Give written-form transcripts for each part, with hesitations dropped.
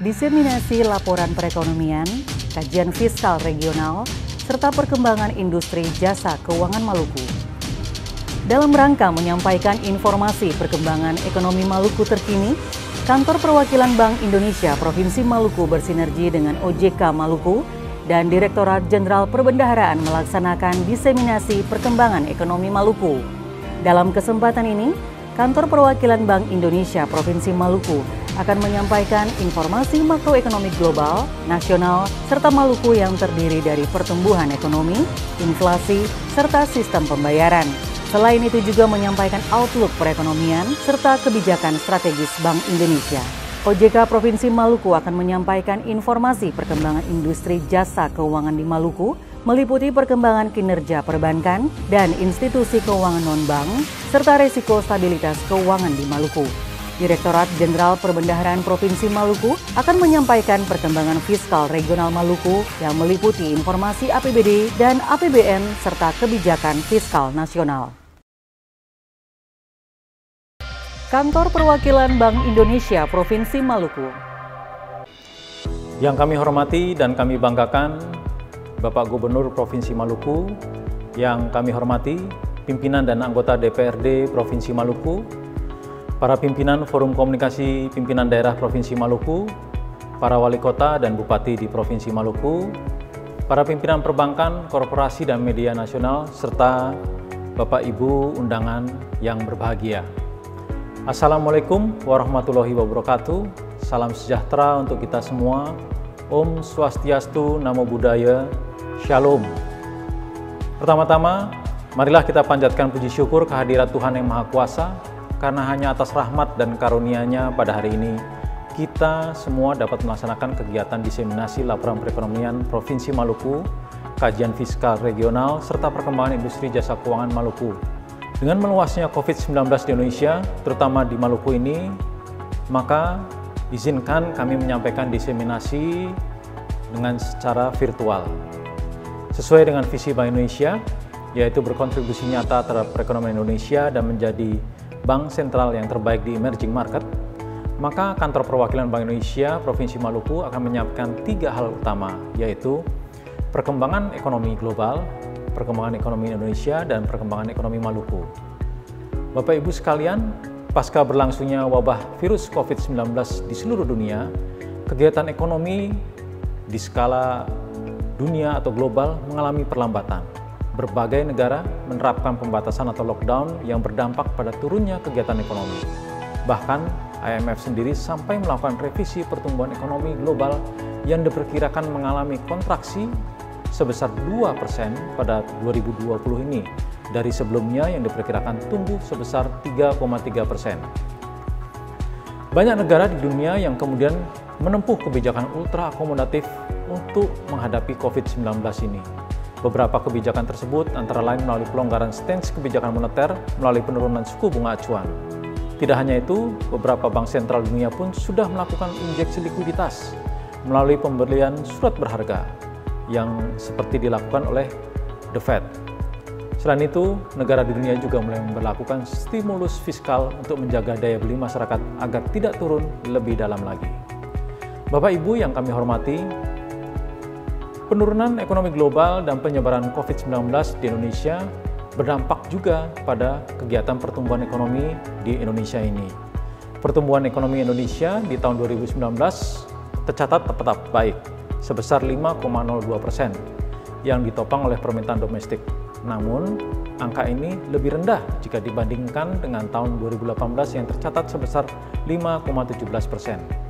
diseminasi laporan perekonomian, kajian fiskal regional, serta perkembangan industri jasa keuangan Maluku. Dalam rangka menyampaikan informasi perkembangan ekonomi Maluku terkini, Kantor Perwakilan Bank Indonesia Provinsi Maluku bersinergi dengan OJK Maluku dan Direktorat Jenderal Perbendaharaan melaksanakan diseminasi perkembangan ekonomi Maluku. Dalam kesempatan ini, Kantor Perwakilan Bank Indonesia Provinsi Maluku akan menyampaikan informasi makroekonomi global, nasional, serta Maluku yang terdiri dari pertumbuhan ekonomi, inflasi, serta sistem pembayaran. Selain itu juga menyampaikan outlook perekonomian serta kebijakan strategis Bank Indonesia. OJK Provinsi Maluku akan menyampaikan informasi perkembangan industri jasa keuangan di Maluku, meliputi perkembangan kinerja perbankan dan institusi keuangan non-bank, serta risiko stabilitas keuangan di Maluku. Direktorat Jenderal Perbendaharaan Provinsi Maluku akan menyampaikan perkembangan fiskal regional Maluku yang meliputi informasi APBD dan APBN serta kebijakan fiskal nasional. Kantor Perwakilan Bank Indonesia Provinsi Maluku. Yang kami hormati dan kami banggakan, Bapak Gubernur Provinsi Maluku, yang kami hormati, pimpinan dan anggota DPRD Provinsi Maluku, para pimpinan Forum Komunikasi Pimpinan Daerah Provinsi Maluku, para wali kota dan bupati di Provinsi Maluku, para pimpinan perbankan, korporasi dan media nasional, serta Bapak Ibu undangan yang berbahagia. Assalamualaikum warahmatullahi wabarakatuh. Salam sejahtera untuk kita semua. Om Swastiastu, Namo Buddhaya, Shalom. Pertama-tama, marilah kita panjatkan puji syukur kehadirat Tuhan Yang Maha Kuasa, karena hanya atas rahmat dan karunia-Nya pada hari ini, kita semua dapat melaksanakan kegiatan diseminasi laporan perekonomian Provinsi Maluku, kajian fiskal regional, serta perkembangan industri jasa keuangan Maluku. Dengan meluasnya COVID-19 di Indonesia, terutama di Maluku ini, maka izinkan kami menyampaikan diseminasi dengan secara virtual. Sesuai dengan visi Bank Indonesia, yaitu berkontribusi nyata terhadap perekonomian Indonesia dan menjadi bank sentral yang terbaik di emerging market, maka Kantor Perwakilan Bank Indonesia Provinsi Maluku akan menyiapkan 3 hal utama, yaitu perkembangan ekonomi global, perkembangan ekonomi Indonesia, dan perkembangan ekonomi Maluku. Bapak Ibu sekalian, pasca berlangsungnya wabah virus COVID-19 di seluruh dunia, kegiatan ekonomi di skala dunia atau global mengalami perlambatan. Berbagai negara menerapkan pembatasan atau lockdown yang berdampak pada turunnya kegiatan ekonomi. Bahkan IMF sendiri sampai melakukan revisi pertumbuhan ekonomi global yang diperkirakan mengalami kontraksi sebesar 2% pada 2020 ini, dari sebelumnya yang diperkirakan tumbuh sebesar 3,3%. Banyak negara di dunia yang kemudian menempuh kebijakan ultra akomodatif untuk menghadapi COVID-19 ini. Beberapa kebijakan tersebut antara lain melalui pelonggaran stance kebijakan moneter melalui penurunan suku bunga acuan. Tidak hanya itu, beberapa bank sentral dunia pun sudah melakukan injeksi likuiditas melalui pembelian surat berharga yang seperti dilakukan oleh The Fed. Selain itu, negara di dunia juga mulai memberlakukan stimulus fiskal untuk menjaga daya beli masyarakat agar tidak turun lebih dalam lagi. Bapak Ibu yang kami hormati, penurunan ekonomi global dan penyebaran COVID-19 di Indonesia berdampak juga pada kegiatan pertumbuhan ekonomi di Indonesia ini. Pertumbuhan ekonomi Indonesia di tahun 2019 tercatat tetap baik, sebesar 5,02% yang ditopang oleh permintaan domestik. Namun, angka ini lebih rendah jika dibandingkan dengan tahun 2018 yang tercatat sebesar 5,17%.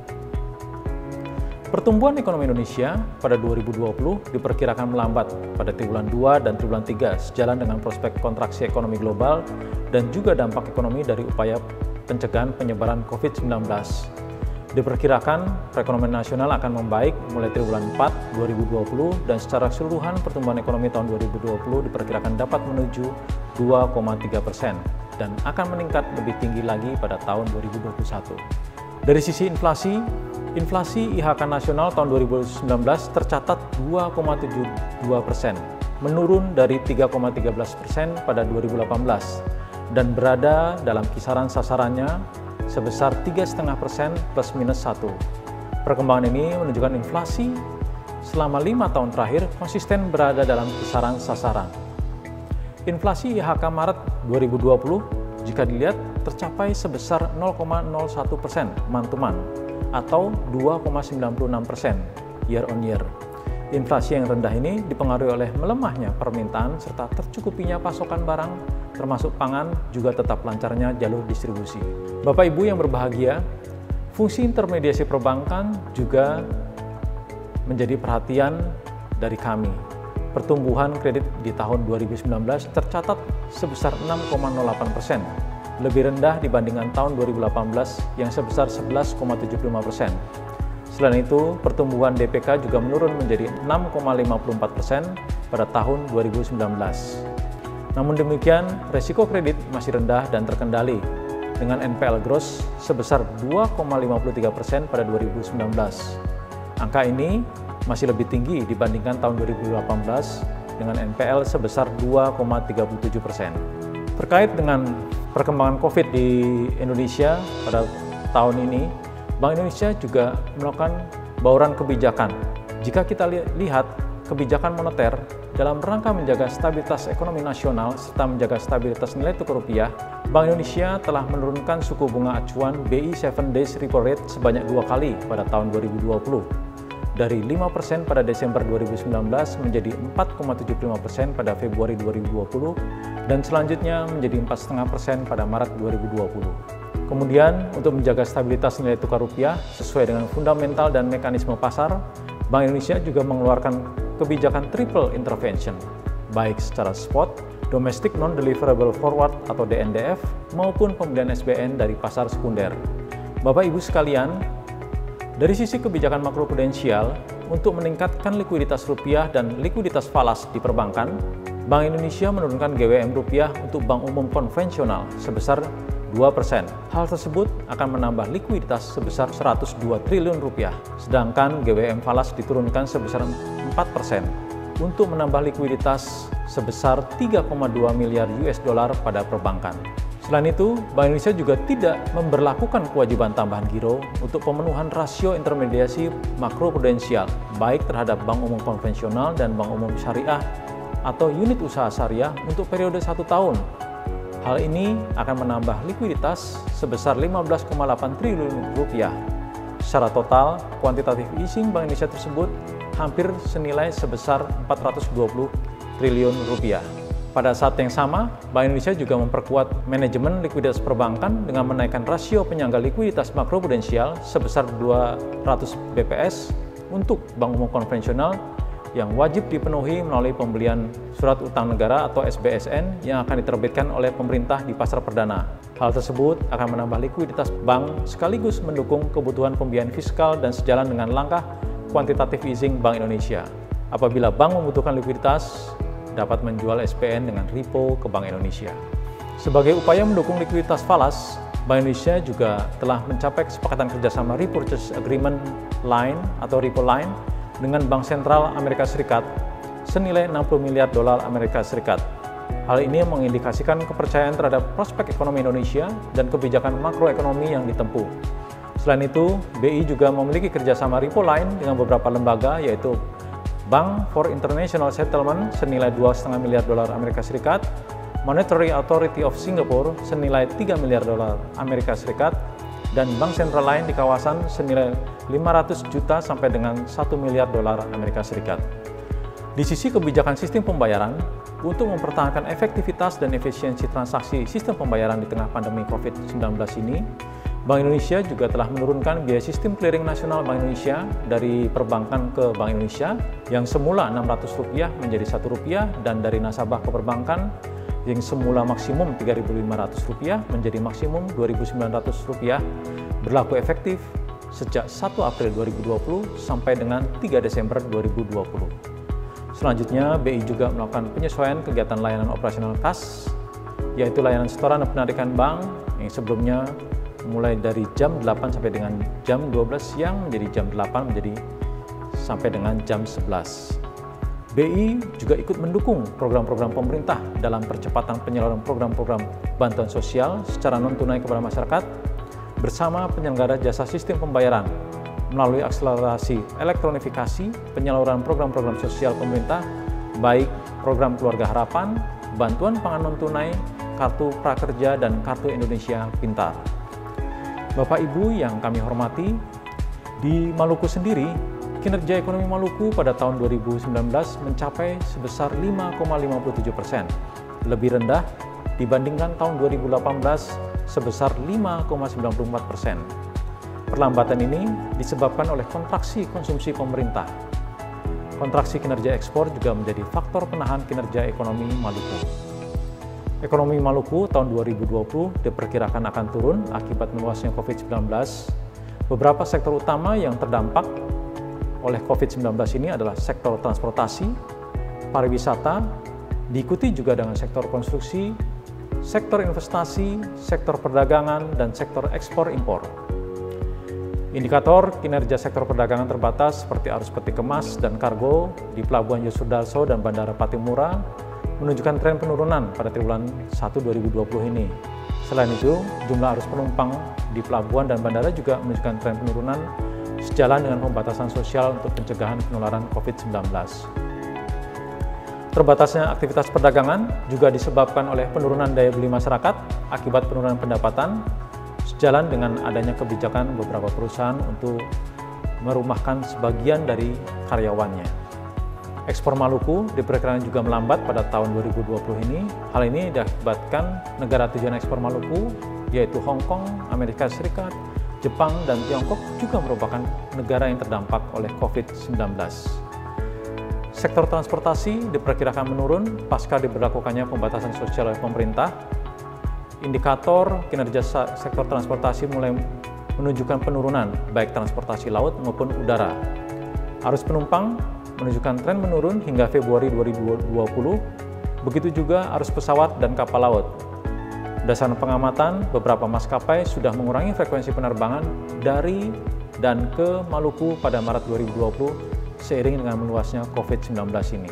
Pertumbuhan ekonomi Indonesia pada 2020 diperkirakan melambat pada triwulan 2 dan triwulan 3 sejalan dengan prospek kontraksi ekonomi global dan juga dampak ekonomi dari upaya pencegahan penyebaran COVID-19. Diperkirakan perekonomian nasional akan membaik mulai triwulan 4 2020 dan secara keseluruhan pertumbuhan ekonomi tahun 2020 diperkirakan dapat menuju 2,3% dan akan meningkat lebih tinggi lagi pada tahun 2021. Dari sisi inflasi, inflasi IHK nasional tahun 2019 tercatat 2,72%, menurun dari 3,13% pada 2018 dan berada dalam kisaran sasarannya sebesar 3,5% plus minus 1. Perkembangan ini menunjukkan inflasi selama 5 tahun terakhir konsisten berada dalam kisaran sasaran. Inflasi IHK Maret 2020 jika dilihat tercapai sebesar 0,01% month-to-month atau 2,96% year on year. Inflasi yang rendah ini dipengaruhi oleh melemahnya permintaan serta tercukupinya pasokan barang termasuk pangan, juga tetap lancarnya jalur distribusi. Bapak Ibu yang berbahagia, fungsi intermediasi perbankan juga menjadi perhatian dari kami. Pertumbuhan kredit di tahun 2019 tercatat sebesar 6,08%, lebih rendah dibandingkan tahun 2018 yang sebesar 11,75%. Selain itu, pertumbuhan DPK juga menurun menjadi 6,54% pada tahun 2019. Namun demikian, resiko kredit masih rendah dan terkendali, dengan NPL gross sebesar 2,53% pada 2019. Angka ini masih lebih tinggi dibandingkan tahun 2018 dengan NPL sebesar 2,37%. Terkait dengan perkembangan COVID di Indonesia pada tahun ini, Bank Indonesia juga melakukan bauran kebijakan. Jika kita lihat kebijakan moneter dalam rangka menjaga stabilitas ekonomi nasional serta menjaga stabilitas nilai tukar rupiah, Bank Indonesia telah menurunkan suku bunga acuan BI 7 Days Repo Rate sebanyak 2 kali pada tahun 2020. Dari 5% pada Desember 2019 menjadi 4,75% pada Februari 2020 dan selanjutnya menjadi 4,5% pada Maret 2020. Kemudian, untuk menjaga stabilitas nilai tukar rupiah sesuai dengan fundamental dan mekanisme pasar, Bank Indonesia juga mengeluarkan kebijakan triple intervention, baik secara spot, domestic non-deliverable forward atau DNDF, maupun pembelian SBN dari pasar sekunder. Bapak Ibu sekalian, dari sisi kebijakan makroprudensial, untuk meningkatkan likuiditas rupiah dan likuiditas falas di perbankan, Bank Indonesia menurunkan GWM rupiah untuk bank umum konvensional sebesar 2%. Hal tersebut akan menambah likuiditas sebesar 102 triliun rupiah, sedangkan GWM falas diturunkan sebesar 4% untuk menambah likuiditas sebesar 3,2 miliar US dollar pada perbankan. Selain itu, Bank Indonesia juga tidak memberlakukan kewajiban tambahan giro untuk pemenuhan rasio intermediasi makroprudensial, baik terhadap bank umum konvensional dan bank umum syariah atau unit usaha syariah untuk periode 1 tahun. Hal ini akan menambah likuiditas sebesar 15,8 triliun rupiah. Secara total, kuantitatif easing Bank Indonesia tersebut hampir senilai sebesar 420 triliun rupiah. Pada saat yang sama, Bank Indonesia juga memperkuat manajemen likuiditas perbankan dengan menaikkan rasio penyangga likuiditas makroprudensial sebesar 200 BPS untuk bank umum konvensional yang wajib dipenuhi melalui pembelian surat utang negara atau SBSN yang akan diterbitkan oleh pemerintah di pasar perdana. Hal tersebut akan menambah likuiditas bank sekaligus mendukung kebutuhan pembiayaan fiskal dan sejalan dengan langkah kuantitatif easing Bank Indonesia. Apabila bank membutuhkan likuiditas, dapat menjual SPN dengan repo ke Bank Indonesia. Sebagai upaya mendukung likuiditas falas, Bank Indonesia juga telah mencapai kesepakatan kerjasama Repurchase Agreement Line atau Repo Line dengan Bank Sentral Amerika Serikat senilai 60 miliar dolar Amerika Serikat. Hal ini mengindikasikan kepercayaan terhadap prospek ekonomi Indonesia dan kebijakan makroekonomi yang ditempuh. Selain itu, BI juga memiliki kerjasama Repo Line dengan beberapa lembaga, yaitu Bank for International Settlement senilai 2,5 miliar dolar Amerika Serikat, Monetary Authority of Singapore senilai 3 miliar dolar Amerika Serikat, dan bank sentral lain di kawasan senilai 500 juta sampai dengan 1 miliar dolar Amerika Serikat. Di sisi kebijakan sistem pembayaran, untuk mempertahankan efektivitas dan efisiensi transaksi sistem pembayaran di tengah pandemi COVID-19 ini, Bank Indonesia juga telah menurunkan biaya sistem clearing nasional Bank Indonesia dari perbankan ke Bank Indonesia yang semula Rp600 menjadi Rp1 dan dari nasabah ke perbankan yang semula maksimum Rp3.500 menjadi maksimum Rp2.900 berlaku efektif sejak 1 April 2020 sampai dengan 3 Desember 2020. Selanjutnya, BI juga melakukan penyesuaian kegiatan layanan operasional kas, yaitu layanan setoran dan penarikan bank yang sebelumnya mulai dari jam 8 sampai dengan jam 12 siang menjadi jam 8 menjadi sampai dengan jam 11. BI juga ikut mendukung program-program pemerintah dalam percepatan penyaluran program-program bantuan sosial secara non-tunai kepada masyarakat bersama penyelenggara jasa sistem pembayaran melalui akselerasi elektronifikasi penyaluran program-program sosial pemerintah, baik program Keluarga Harapan, bantuan pangan non-tunai, kartu prakerja, dan kartu Indonesia Pintar. Bapak Ibu yang kami hormati, di Maluku sendiri, kinerja ekonomi Maluku pada tahun 2019 mencapai sebesar 5,57%, lebih rendah dibandingkan tahun 2018 sebesar 5,94%. Perlambatan ini disebabkan oleh kontraksi konsumsi pemerintah. Kontraksi kinerja ekspor juga menjadi faktor penahan kinerja ekonomi Maluku. Ekonomi Maluku tahun 2020 diperkirakan akan turun akibat meluasnya COVID-19. Beberapa sektor utama yang terdampak oleh COVID-19 ini adalah sektor transportasi, pariwisata, diikuti juga dengan sektor konstruksi, sektor investasi, sektor perdagangan, dan sektor ekspor-impor. Indikator kinerja sektor perdagangan terbatas seperti arus peti kemas dan kargo di Pelabuhan Yosudarso dan Bandara Patimura menunjukkan tren penurunan pada triwulan 1 2020 ini. Selain itu, jumlah arus penumpang di pelabuhan dan bandara juga menunjukkan tren penurunan sejalan dengan pembatasan sosial untuk pencegahan penularan COVID-19. Terbatasnya aktivitas perdagangan juga disebabkan oleh penurunan daya beli masyarakat akibat penurunan pendapatan, sejalan dengan adanya kebijakan beberapa perusahaan untuk merumahkan sebagian dari karyawannya. Ekspor Maluku diperkirakan juga melambat pada tahun 2020 ini. Hal ini diakibatkan negara tujuan ekspor Maluku, yaitu Hong Kong, Amerika Serikat, Jepang, dan Tiongkok juga merupakan negara yang terdampak oleh COVID-19. Sektor transportasi diperkirakan menurun pasca diberlakukannya pembatasan sosial oleh pemerintah. Indikator kinerja sektor transportasi mulai menunjukkan penurunan, baik transportasi laut maupun udara. Arus penumpang menunjukkan tren menurun hingga Februari 2020, begitu juga arus pesawat dan kapal laut. Berdasarkan pengamatan, beberapa maskapai sudah mengurangi frekuensi penerbangan dari dan ke Maluku pada Maret 2020 seiring dengan meluasnya COVID-19 ini.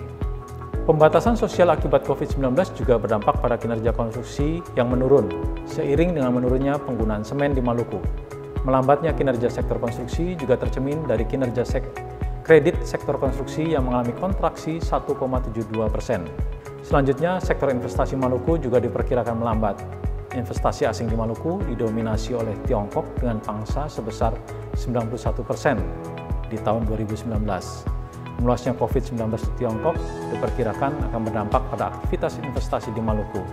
Pembatasan sosial akibat COVID-19 juga berdampak pada kinerja konstruksi yang menurun, seiring dengan menurunnya penggunaan semen di Maluku. Melambatnya kinerja sektor konstruksi juga tercermin dari kinerja kredit sektor konstruksi yang mengalami kontraksi 1,72%. Selanjutnya, sektor investasi Maluku juga diperkirakan melambat. Investasi asing di Maluku didominasi oleh Tiongkok dengan pangsa sebesar 91% di tahun 2019. Meluasnya COVID-19 di Tiongkok diperkirakan akan berdampak pada aktivitas investasi di Maluku.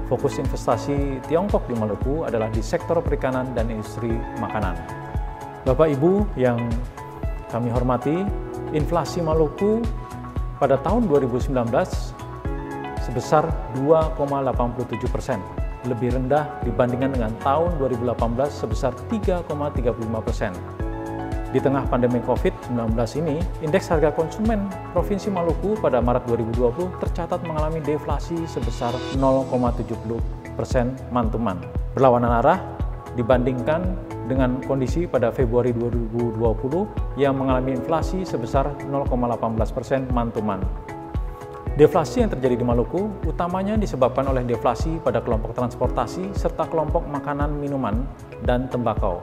Fokus investasi Tiongkok di Maluku adalah di sektor perikanan dan industri makanan. Bapak Ibu yang kami hormati, inflasi Maluku pada tahun 2019 sebesar 2,87%, lebih rendah dibandingkan dengan tahun 2018 sebesar 3,35%. Di tengah pandemi COVID-19 ini, indeks harga konsumen Provinsi Maluku pada Maret 2020 tercatat mengalami deflasi sebesar 0,70% month-to-month. Berlawanan arah dibandingkan dengan kondisi pada Februari 2020 yang mengalami inflasi sebesar 0,18% month-to-month. Deflasi yang terjadi di Maluku utamanya disebabkan oleh deflasi pada kelompok transportasi serta kelompok makanan, minuman, dan tembakau.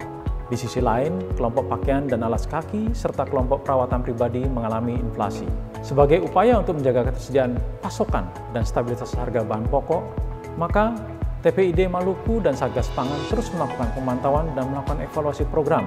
Di sisi lain, kelompok pakaian dan alas kaki serta kelompok perawatan pribadi mengalami inflasi. Sebagai upaya untuk menjaga ketersediaan pasokan dan stabilitas harga bahan pokok, maka TPID Maluku dan Satgas Pangan terus melakukan pemantauan dan melakukan evaluasi program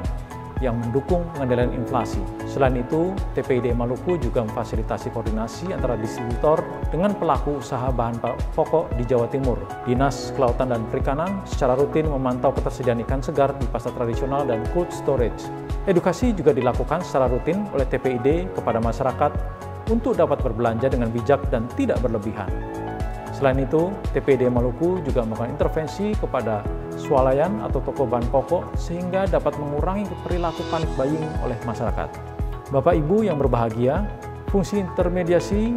yang mendukung pengendalian inflasi. Selain itu, TPID Maluku juga memfasilitasi koordinasi antara distributor dengan pelaku usaha bahan pokok di Jawa Timur. Dinas Kelautan dan Perikanan secara rutin memantau ketersediaan ikan segar di pasar tradisional dan cold storage. Edukasi juga dilakukan secara rutin oleh TPID kepada masyarakat untuk dapat berbelanja dengan bijak dan tidak berlebihan. Selain itu, TPID Maluku juga melakukan intervensi kepada swalayan atau toko bahan pokok sehingga dapat mengurangi perilaku panic buying oleh masyarakat. Bapak Ibu yang berbahagia, fungsi intermediasi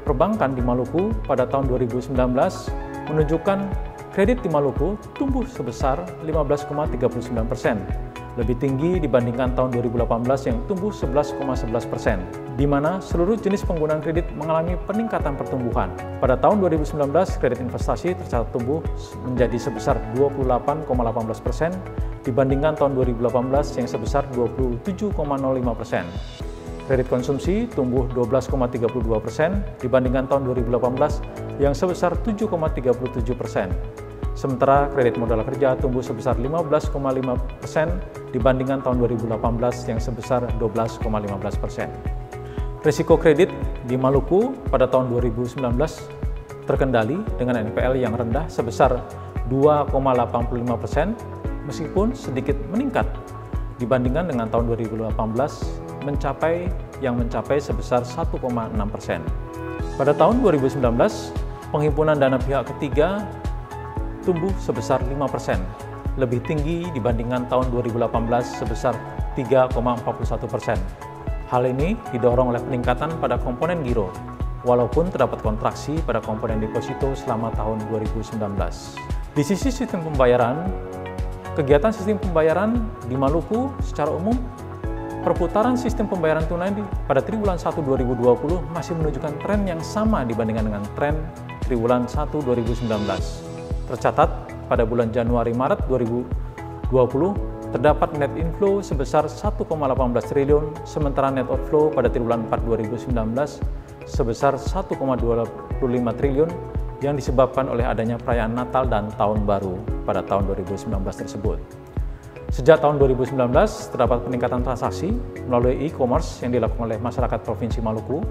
perbankan di Maluku pada tahun 2019 menunjukkan kredit di Maluku tumbuh sebesar 15,39%, lebih tinggi dibandingkan tahun 2018 yang tumbuh 11,11%, di mana seluruh jenis penggunaan kredit mengalami peningkatan pertumbuhan. Pada tahun 2019, kredit investasi tercatat tumbuh menjadi sebesar 28,18% dibandingkan tahun 2018 yang sebesar 27,05%. Kredit konsumsi tumbuh 12,32% dibandingkan tahun 2018 yang sebesar 7,37%. Sementara kredit modal kerja tumbuh sebesar 15,5% dibandingkan tahun 2018 yang sebesar 12,15%. Risiko kredit di Maluku pada tahun 2019 terkendali dengan NPL yang rendah sebesar 2,85%, meskipun sedikit meningkat dibandingkan dengan tahun 2018 mencapai sebesar 1,6%. Pada tahun 2019, penghimpunan dana pihak ketiga tumbuh sebesar 5%, lebih tinggi dibandingkan tahun 2018 sebesar 3,41%. Hal ini didorong oleh peningkatan pada komponen giro, walaupun terdapat kontraksi pada komponen deposito selama tahun 2019. Di sisi sistem pembayaran, kegiatan sistem pembayaran di Maluku secara umum, perputaran sistem pembayaran tunai pada triwulan 1 2020 masih menunjukkan tren yang sama dibandingkan dengan tren triwulan 1 2019. Tercatat pada bulan Januari-Maret 2020 terdapat net inflow sebesar 1,18 triliun, sementara net outflow pada triwulan 4 2019 sebesar 1,25 triliun yang disebabkan oleh adanya perayaan Natal dan Tahun Baru pada tahun 2019 tersebut. Sejak tahun 2019, terdapat peningkatan transaksi melalui e-commerce yang dilakukan oleh masyarakat Provinsi Maluku.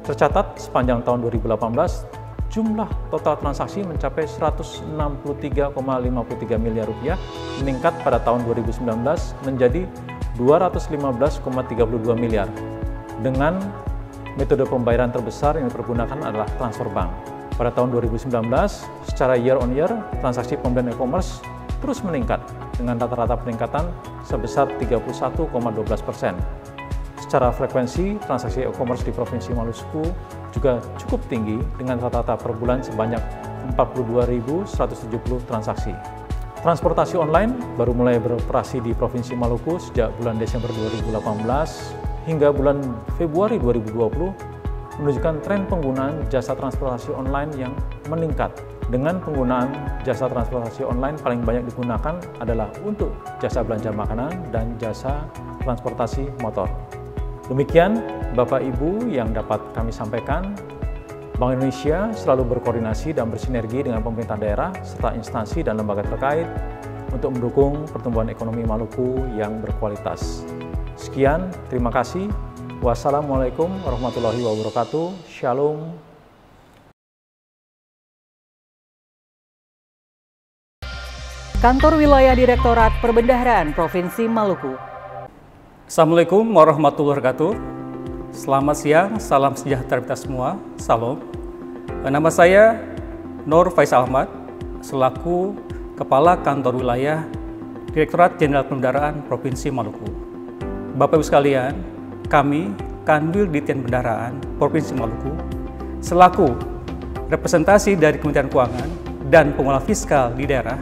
Tercatat sepanjang tahun 2018, jumlah total transaksi mencapai 163,53 miliar rupiah, meningkat pada tahun 2019 menjadi 215,32 miliar. Dengan metode pembayaran terbesar yang dipergunakan adalah transfer bank. Pada tahun 2019, secara year on year, transaksi pembelian e-commerce terus meningkat dengan rata-rata peningkatan sebesar 31,12%. Secara frekuensi, transaksi e-commerce di Provinsi Maluku juga cukup tinggi dengan rata-rata per bulan sebanyak 42.170 transaksi. Transportasi online baru mulai beroperasi di Provinsi Maluku sejak bulan Desember 2018 hingga bulan Februari 2020 menunjukkan tren penggunaan jasa transportasi online yang meningkat. Dengan penggunaan jasa transportasi online paling banyak digunakan adalah untuk jasa belanja makanan dan jasa transportasi motor. Demikian Bapak Ibu yang dapat kami sampaikan. Bank Indonesia selalu berkoordinasi dan bersinergi dengan pemerintah daerah serta instansi dan lembaga terkait untuk mendukung pertumbuhan ekonomi Maluku yang berkualitas. Sekian, terima kasih. Wassalamualaikum warahmatullahi wabarakatuh. Shalom. Kantor Wilayah Direktorat Perbendaharaan Provinsi Maluku. Assalamualaikum warahmatullahi wabarakatuh. Selamat siang, salam sejahtera kita semua. Salam. Nama saya Nur Faisal Ahmad, selaku Kepala Kantor Wilayah Direktorat Jenderal Perbendaharaan Provinsi Maluku. Bapak Ibu sekalian, kami, Kanwil Ditjen Bendaharaan Provinsi Maluku, selaku representasi dari Kementerian Keuangan dan pengelola fiskal di daerah,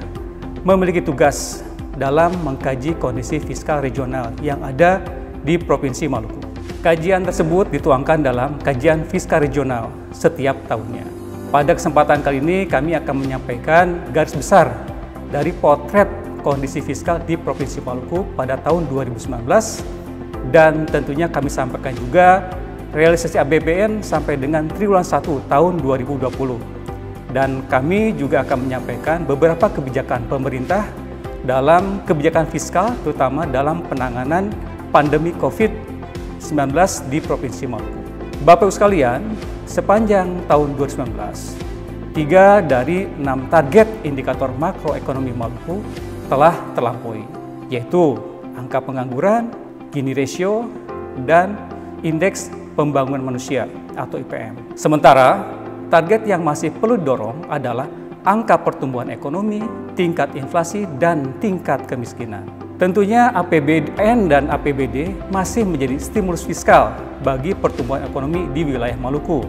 memiliki tugas dalam mengkaji kondisi fiskal regional yang ada di Provinsi Maluku. Kajian tersebut dituangkan dalam kajian fiskal regional setiap tahunnya. Pada kesempatan kali ini kami akan menyampaikan garis besar dari potret kondisi fiskal di Provinsi Maluku pada tahun 2019 dan tentunya kami sampaikan juga realisasi APBN sampai dengan triwulan 1 tahun 2020. Dan kami juga akan menyampaikan beberapa kebijakan pemerintah dalam kebijakan fiskal, terutama dalam penanganan pandemi COVID-19 di Provinsi Maluku. Bapak Ibu sekalian, sepanjang tahun 2019, 3 dari 6 target indikator makroekonomi Maluku telah terlampaui, yaitu angka pengangguran, Gini ratio, dan indeks pembangunan manusia atau IPM. Sementara target yang masih perlu didorong adalah angka pertumbuhan ekonomi, tingkat inflasi, dan tingkat kemiskinan. Tentunya APBN dan APBD masih menjadi stimulus fiskal bagi pertumbuhan ekonomi di wilayah Maluku,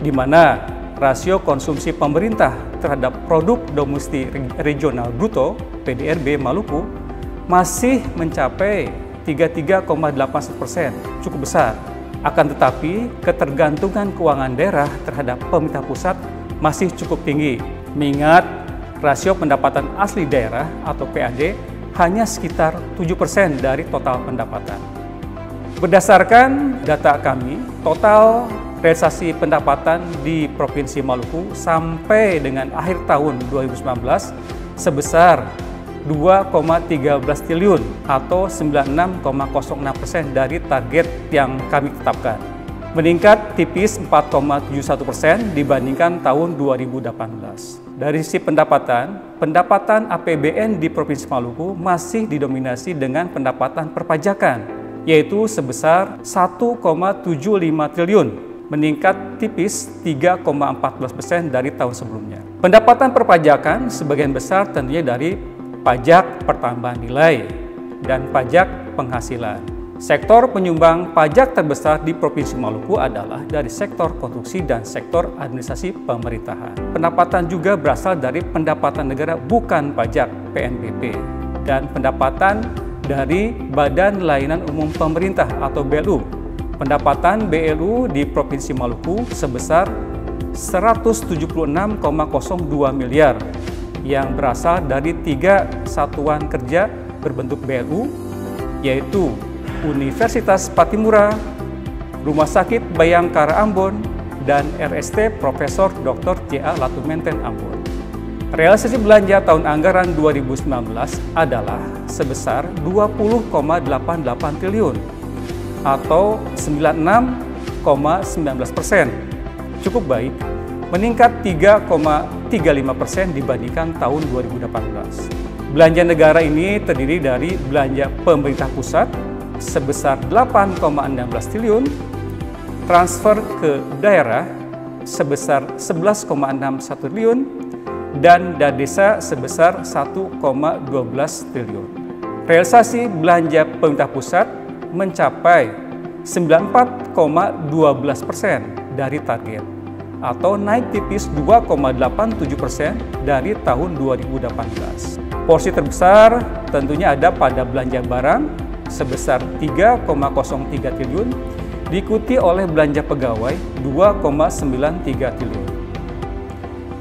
di mana rasio konsumsi pemerintah terhadap produk domestik regional bruto (PDRB) Maluku masih mencapai 33,8%, cukup besar. Akan tetapi, ketergantungan keuangan daerah terhadap pemerintah pusat masih cukup tinggi, mengingat rasio pendapatan asli daerah atau PAD hanya sekitar 7% dari total pendapatan. Berdasarkan data kami, total realisasi pendapatan di Provinsi Maluku sampai dengan akhir tahun 2019 sebesar 2,13 triliun atau 96,06% dari target yang kami tetapkan. Meningkat tipis 4,71% dibandingkan tahun 2018. Dari sisi pendapatan APBN di Provinsi Maluku masih didominasi dengan pendapatan perpajakan, yaitu sebesar 1,75 triliun, meningkat tipis 3,14% dari tahun sebelumnya. Pendapatan perpajakan sebagian besar tentunya dari pajak pertambahan nilai dan pajak penghasilan. Sektor penyumbang pajak terbesar di Provinsi Maluku adalah dari sektor konstruksi dan sektor administrasi pemerintahan. Pendapatan juga berasal dari pendapatan negara bukan pajak (PNBP) dan pendapatan dari Badan Layanan Umum Pemerintah atau BLU. Pendapatan BLU di Provinsi Maluku sebesar 176,02 miliar yang berasal dari 3 satuan kerja berbentuk BLU, yaitu Universitas Patimura, Rumah Sakit Bayangkara Ambon, dan RST Profesor Dr. J.A. Latumenten Ambon. Realisasi belanja tahun anggaran 2019 adalah sebesar 20,88 triliun atau 96,19%. Cukup baik, meningkat 3,35% dibandingkan tahun 2018. Belanja negara ini terdiri dari belanja pemerintah pusat sebesar 8,16 triliun, transfer ke daerah sebesar 11,61 triliun, dan dana desa sebesar 1,12 triliun. Realisasi belanja pemerintah pusat mencapai 94,12% dari target, atau naik tipis 2,87% dari tahun 2018. Porsi terbesar tentunya ada pada belanja barang sebesar 3,03 triliun, diikuti oleh belanja pegawai 2,93 triliun.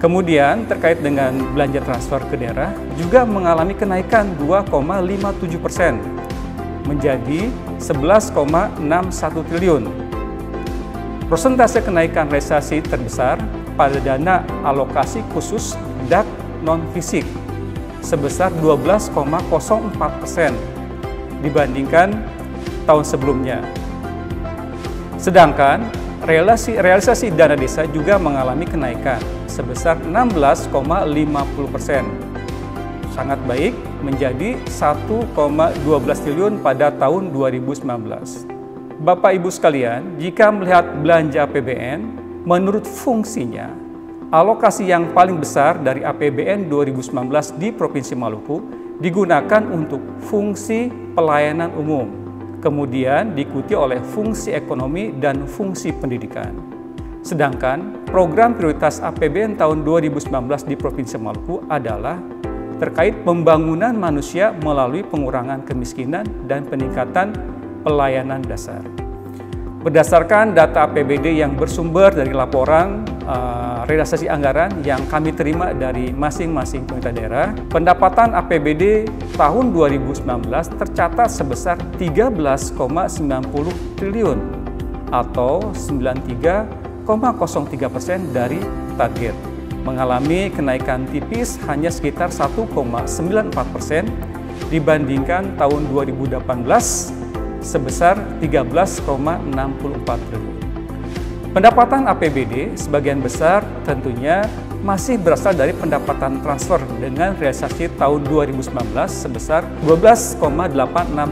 Kemudian terkait dengan belanja transfer ke daerah juga mengalami kenaikan 2,57% menjadi 11,61 triliun. Persentase kenaikan realisasi terbesar pada dana alokasi khusus DAK non-fisik sebesar 12,04% dibandingkan tahun sebelumnya. Sedangkan realisasi dana desa juga mengalami kenaikan sebesar 16,50%. Sangat baik, menjadi 1,12 triliun pada tahun 2019. Bapak Ibu sekalian, jika melihat belanja APBN, menurut fungsinya, alokasi yang paling besar dari APBN 2019 di Provinsi Maluku digunakan untuk fungsi pelayanan umum, kemudian diikuti oleh fungsi ekonomi dan fungsi pendidikan. Sedangkan program prioritas APBN tahun 2019 di Provinsi Maluku adalah terkait pembangunan manusia melalui pengurangan kemiskinan dan peningkatan pelayanan dasar. Berdasarkan data APBD yang bersumber dari laporan realisasi anggaran yang kami terima dari masing-masing pemerintah daerah, pendapatan APBD tahun 2019 tercatat sebesar 13,90 triliun atau 93,03% dari target, mengalami kenaikan tipis hanya sekitar 1,94% dibandingkan tahun 2018 sebesar 13,64 triliun. Pendapatan APBD sebagian besar tentunya masih berasal dari pendapatan transfer dengan realisasi tahun 2019 sebesar 12,86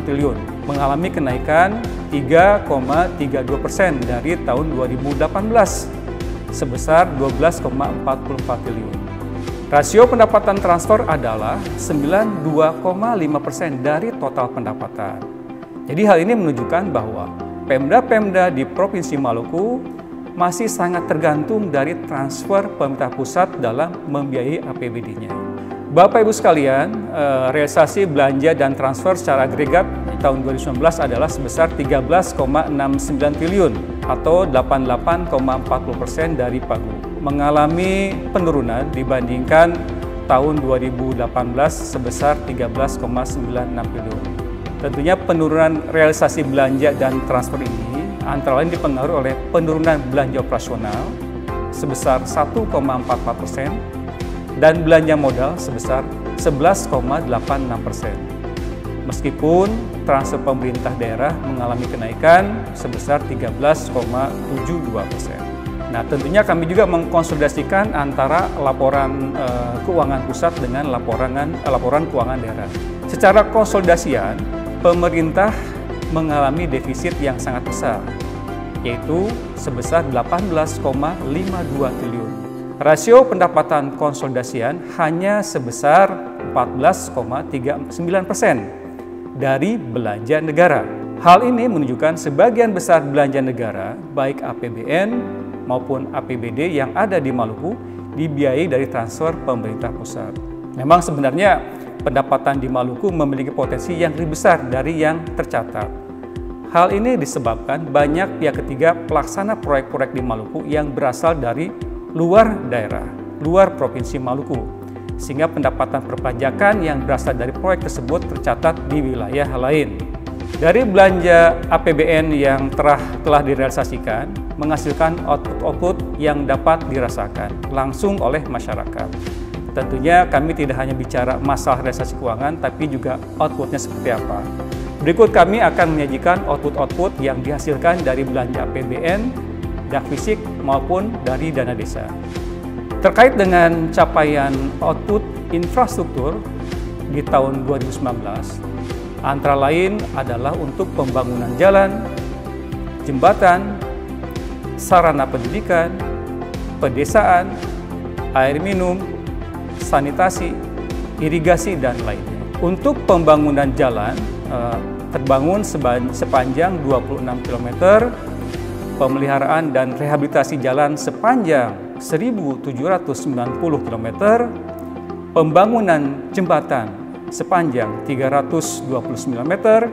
triliun, mengalami kenaikan 3,32% dari tahun 2018 sebesar 12,44 triliun. Rasio pendapatan transfer adalah 92,5% dari total pendapatan. Jadi hal ini menunjukkan bahwa Pemda-Pemda di Provinsi Maluku masih sangat tergantung dari transfer pemerintah pusat dalam membiayai APBD-nya. Bapak Ibu sekalian, realisasi belanja dan transfer secara agregat tahun 2019 adalah sebesar 13,69 triliun atau 88,40% dari pagu, mengalami penurunan dibandingkan tahun 2018 sebesar 13,96 triliun. Tentunya penurunan realisasi belanja dan transfer ini antara lain dipengaruhi oleh penurunan belanja operasional sebesar 1,44% dan belanja modal sebesar 11,86%. Meskipun transfer pemerintah daerah mengalami kenaikan sebesar 13,72%. Nah, tentunya kami juga mengkonsolidasikan antara laporan keuangan pusat dengan laporan keuangan daerah. Secara konsolidasian, pemerintah mengalami defisit yang sangat besar, yaitu sebesar 18,52 triliun. Rasio pendapatan konsolidasian hanya sebesar 14,39% dari belanja negara. Hal ini menunjukkan sebagian besar belanja negara, baik APBN maupun APBD yang ada di Maluku, dibiayai dari transfer pemerintah pusat. Memang sebenarnya pendapatan di Maluku memiliki potensi yang lebih besar dari yang tercatat. Hal ini disebabkan banyak pihak ketiga pelaksana proyek-proyek di Maluku yang berasal dari luar daerah, luar Provinsi Maluku, sehingga pendapatan perpajakan yang berasal dari proyek tersebut tercatat di wilayah lain. Dari belanja APBN yang telah direalisasikan, menghasilkan output yang dapat dirasakan langsung oleh masyarakat. Tentunya kami tidak hanya bicara masalah realisasi keuangan, tapi juga outputnya seperti apa. Berikut kami akan menyajikan output yang dihasilkan dari belanja APBN, dak fisik maupun dari dana desa. Terkait dengan capaian output infrastruktur di tahun 2019, antara lain adalah untuk pembangunan jalan, jembatan, sarana pendidikan, pedesaan, air minum, sanitasi, irigasi, dan lainnya. Untuk pembangunan jalan, terbangun sepanjang 26 km, pemeliharaan dan rehabilitasi jalan sepanjang 1.790 km, pembangunan jembatan sepanjang 329 meter,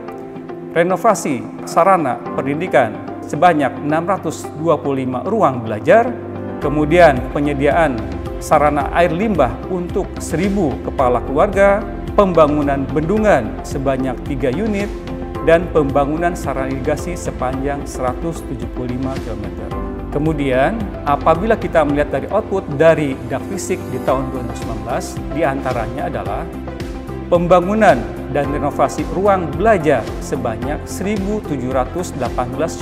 renovasi sarana pendidikan sebanyak 625 ruang belajar, kemudian penyediaan sarana air limbah untuk 1.000 kepala keluarga, pembangunan bendungan sebanyak 3 unit, dan pembangunan sarana irigasi sepanjang 175 km. Kemudian, apabila kita melihat dari output dari dak fisik di tahun 2019, diantaranya adalah pembangunan dan renovasi ruang belajar sebanyak 1.718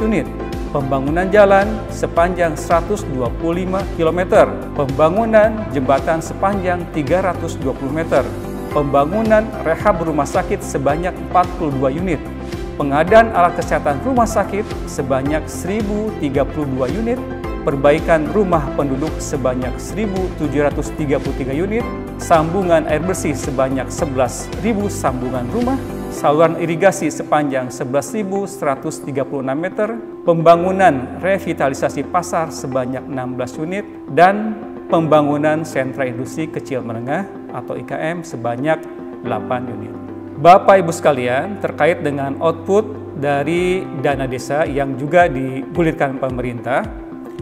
unit, pembangunan jalan sepanjang 125 km, pembangunan jembatan sepanjang 320 meter, pembangunan rehab rumah sakit sebanyak 42 unit, pengadaan alat kesehatan rumah sakit sebanyak 1.032 unit, perbaikan rumah penduduk sebanyak 1.733 unit, sambungan air bersih sebanyak 11.000 sambungan rumah, saluran irigasi sepanjang 11.136 meter, pembangunan revitalisasi pasar sebanyak 16 unit, dan pembangunan sentra industri kecil menengah atau IKM sebanyak 8 unit. Bapak Ibu sekalian, terkait dengan output dari dana desa yang juga digulirkan pemerintah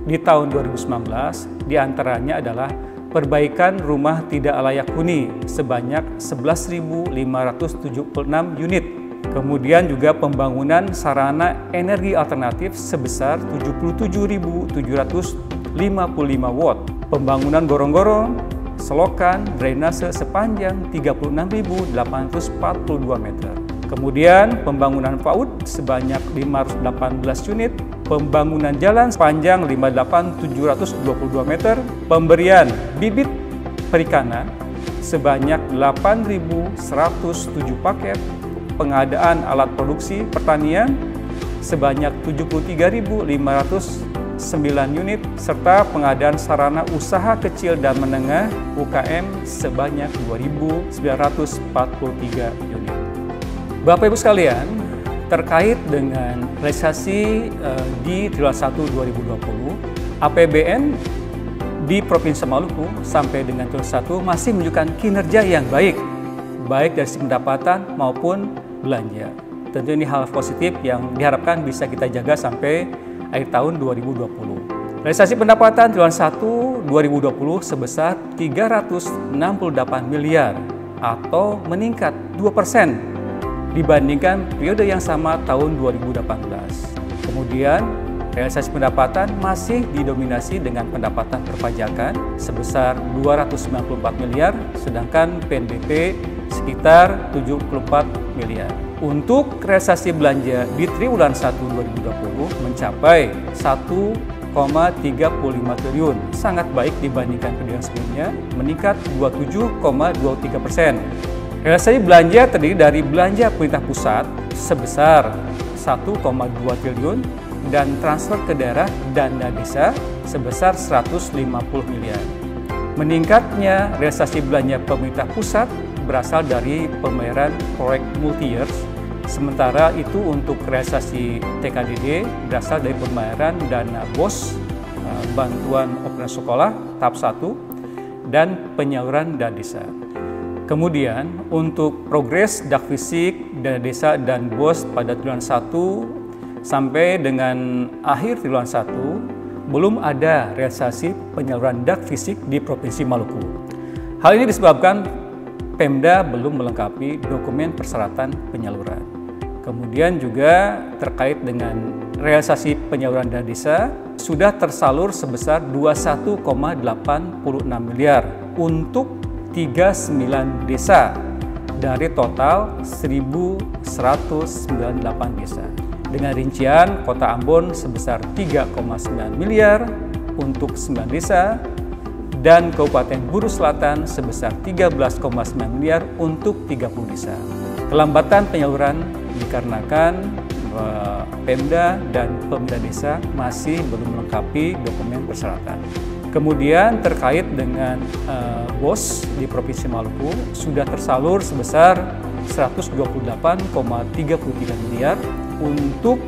di tahun 2019, diantaranya adalah perbaikan rumah tidak layak huni sebanyak 11.576 unit. Kemudian juga pembangunan sarana energi alternatif sebesar 77.755 watt. Pembangunan gorong-gorong, selokan, drainase sepanjang 36.842 meter. Kemudian pembangunan PAUD sebanyak 518 unit, pembangunan jalan sepanjang 58.722 meter, pemberian bibit perikanan sebanyak 8.107 paket, pengadaan alat produksi pertanian sebanyak 73.509 unit, serta pengadaan sarana usaha kecil dan menengah UKM sebanyak 2.943 unit. Bapak Ibu sekalian, terkait dengan realisasi di triwulan 1 2020, APBN di Provinsi Maluku sampai dengan triwulan 1 masih menunjukkan kinerja yang baik dari segi pendapatan maupun belanja. Tentu ini hal positif yang diharapkan bisa kita jaga sampai akhir tahun 2020. Realisasi pendapatan triwulan 1 2020 sebesar 368 miliar atau meningkat 2% dibandingkan periode yang sama tahun 2018. Kemudian realisasi pendapatan masih didominasi dengan pendapatan perpajakan sebesar 294 miliar, sedangkan PNBP sekitar 74 miliar. Untuk realisasi belanja di triwulan 1 2020 mencapai 1,35 triliun, sangat baik dibandingkan periode yang sebelumnya, meningkat 27,23%. Realisasi belanja terdiri dari belanja pemerintah pusat sebesar 1,2 triliun, dan transfer ke daerah dana desa sebesar 150 miliar. Meningkatnya realisasi belanja pemerintah pusat berasal dari pembayaran proyek multi-years, sementara itu untuk realisasi TKDD berasal dari pembayaran dana BOS, bantuan operasi sekolah tahap 1, dan penyaluran dana desa. Kemudian untuk progres dak fisik, dana desa, dan BOS pada triwulan 1 sampai dengan akhir triwulan 1, belum ada realisasi penyaluran dak fisik di Provinsi Maluku. Hal ini disebabkan Pemda belum melengkapi dokumen persyaratan penyaluran. Kemudian juga terkait dengan realisasi penyaluran dana desa, sudah tersalur sebesar 21,86 miliar untuk 39 desa dari total 1.198 desa. Dengan rincian Kota Ambon sebesar 3,9 miliar untuk 9 desa dan Kabupaten Buru Selatan sebesar 13,9 miliar untuk 30 desa. Kelambatan penyaluran dikarenakan Pemda dan pemerintah desa masih belum melengkapi dokumen persyaratan. Kemudian terkait dengan BOS di Provinsi Maluku sudah tersalur sebesar 128,33 miliar untuk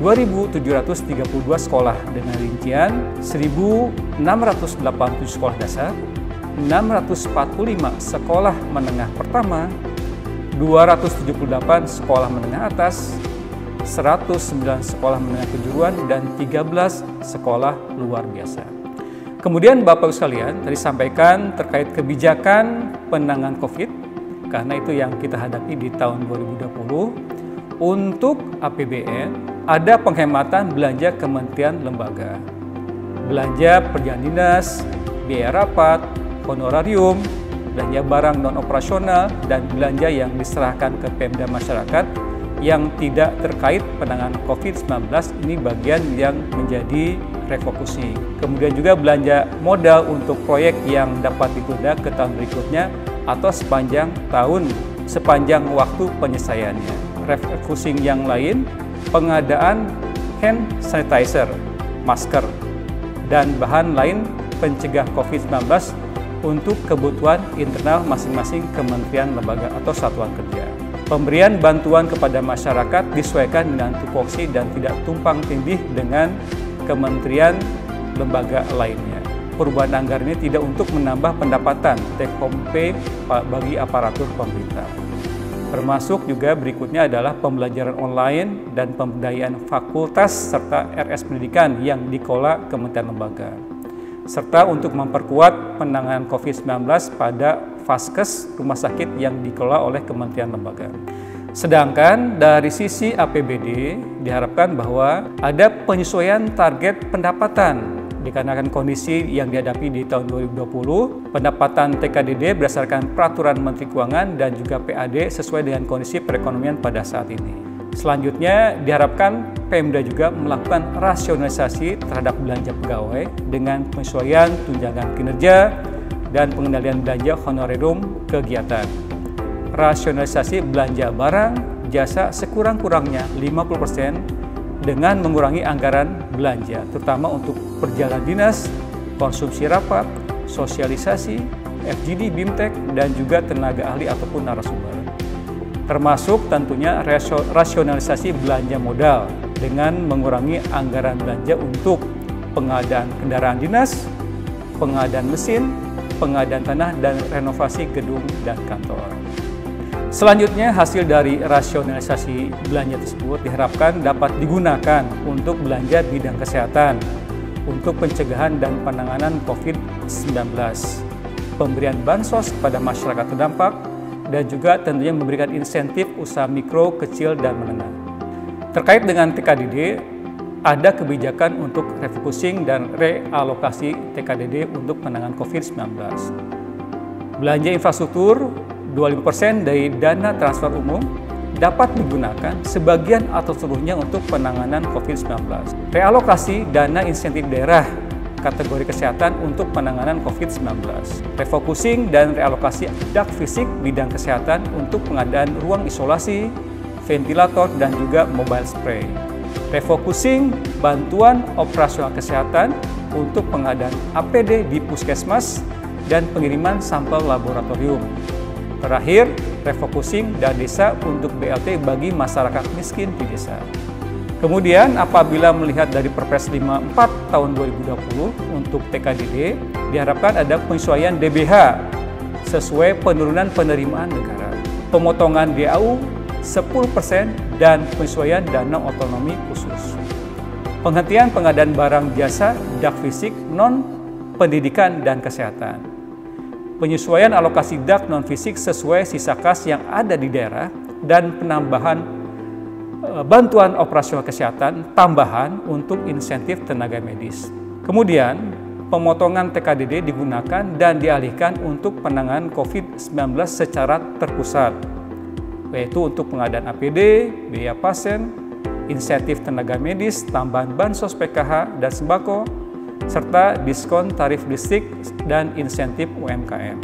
2.732 sekolah dengan rincian 1.687 sekolah dasar, 645 sekolah menengah pertama, 278 sekolah menengah atas, 109 sekolah menengah kejuruan, dan 13 sekolah luar biasa. Kemudian Bapak Ibu sekalian, tadi sampaikan terkait kebijakan penanganan COVID, karena itu yang kita hadapi di tahun 2020. Untuk APBN, ada penghematan belanja kementerian lembaga, belanja perjalanan dinas, biaya rapat, honorarium, belanja barang non-operasional, dan belanja yang diserahkan ke Pemda masyarakat yang tidak terkait penanganan COVID-19, ini bagian yang menjadi refocusing. Kemudian juga belanja modal untuk proyek yang dapat ditunda ke tahun berikutnya atau sepanjang waktu penyelesaiannya. Refocusing yang lain, pengadaan hand sanitizer, masker, dan bahan lain pencegah COVID-19 untuk kebutuhan internal masing-masing kementerian lembaga atau satuan kerja. Pemberian bantuan kepada masyarakat disesuaikan dengan tupoksi dan tidak tumpang tindih dengan kementerian lembaga lainnya. Perubahan anggaran ini tidak untuk menambah pendapatan take home pay bagi aparatur pemerintah. Termasuk juga berikutnya adalah pembelajaran online dan pemberdayaan fakultas serta RS pendidikan yang dikelola kementerian lembaga. Serta untuk memperkuat penanganan COVID-19 pada Vaskes rumah sakit yang dikelola oleh kementerian lembaga. Sedangkan dari sisi APBD diharapkan bahwa ada penyesuaian target pendapatan dikarenakan kondisi yang dihadapi di tahun 2020, pendapatan TKDD berdasarkan peraturan Menteri Keuangan dan juga PAD sesuai dengan kondisi perekonomian pada saat ini. Selanjutnya diharapkan Pemda juga melakukan rasionalisasi terhadap belanja pegawai dengan penyesuaian tunjangan kinerja dan pengendalian belanja honorarium kegiatan. Rasionalisasi belanja barang, jasa sekurang-kurangnya 50% dengan mengurangi anggaran belanja, terutama untuk perjalanan dinas, konsumsi rapat, sosialisasi, FGD, BIMTEK, dan juga tenaga ahli ataupun narasumber. Termasuk tentunya rasionalisasi belanja modal dengan mengurangi anggaran belanja untuk pengadaan kendaraan dinas, pengadaan mesin, pengadaan tanah, dan renovasi gedung dan kantor. Selanjutnya, hasil dari rasionalisasi belanja tersebut diharapkan dapat digunakan untuk belanja bidang kesehatan, untuk pencegahan dan penanganan COVID-19, pemberian bansos kepada masyarakat terdampak, dan juga tentunya memberikan insentif usaha mikro, kecil, dan menengah. Terkait dengan TKDD, ada kebijakan untuk refocusing dan realokasi TKDD untuk penanganan COVID-19. Belanja infrastruktur 25% dari dana transfer umum dapat digunakan sebagian atau seluruhnya untuk penanganan COVID-19. Realokasi dana insentif daerah kategori kesehatan untuk penanganan COVID-19. Refocusing dan realokasi dak fisik bidang kesehatan untuk pengadaan ruang isolasi, ventilator, dan juga mobile spray. Refocusing bantuan operasional kesehatan untuk pengadaan APD di puskesmas dan pengiriman sampel laboratorium. Terakhir, refocusing dana desa untuk BLT bagi masyarakat miskin di desa. Kemudian, apabila melihat dari Perpres 54 tahun 2020 untuk TKDD, diharapkan ada penyesuaian DBH sesuai penurunan penerimaan negara, pemotongan DAU 10% dan penyesuaian dana otonomi khusus. Penghentian pengadaan barang jasa dak fisik non-pendidikan dan kesehatan. Penyesuaian alokasi dak non-fisik sesuai sisa kas yang ada di daerah dan penambahan bantuan operasional kesehatan tambahan untuk insentif tenaga medis. Kemudian, pemotongan TKDD digunakan dan dialihkan untuk penanganan COVID-19 secara terpusat, yaitu untuk pengadaan APD, biaya pasien, insentif tenaga medis, tambahan bansos PKH dan sembako, serta diskon tarif listrik dan insentif UMKM.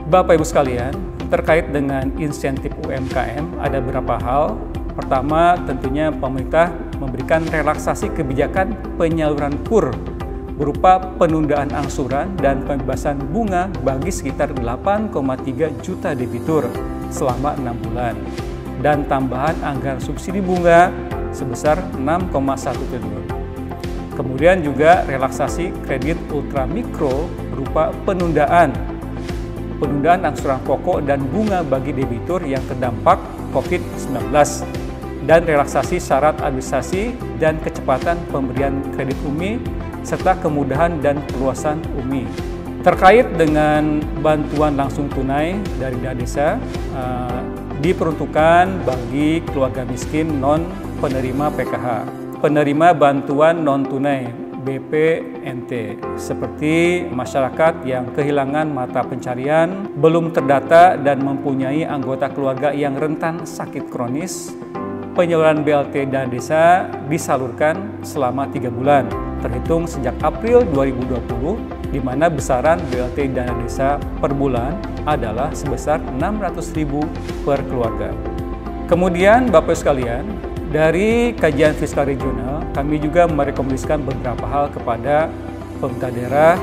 Bapak Ibu sekalian, terkait dengan insentif UMKM ada beberapa hal. Pertama, tentunya pemerintah memberikan relaksasi kebijakan penyaluran KUR berupa penundaan angsuran dan pembebasan bunga bagi sekitar 8,3 juta debitur selama 6 bulan dan tambahan anggaran subsidi bunga sebesar 6,1 triliun. Kemudian juga relaksasi kredit ultramikro berupa penundaan angsuran pokok dan bunga bagi debitur yang terdampak COVID-19 dan relaksasi syarat administrasi dan kecepatan pemberian kredit UMI serta kemudahan dan perluasan UMI. Terkait dengan bantuan langsung tunai dari dana desa diperuntukkan bagi keluarga miskin non penerima PKH, penerima bantuan non-tunai BPNT, seperti masyarakat yang kehilangan mata pencarian, belum terdata dan mempunyai anggota keluarga yang rentan sakit kronis. Penyaluran BLT dana desa disalurkan selama 3 bulan, terhitung sejak April 2020, di mana besaran BLT dana desa per bulan adalah sebesar 600.000 per keluarga. Kemudian Bapak sekalian, dari kajian fiskal regional, kami juga merekomendasikan beberapa hal kepada pemerintah daerah.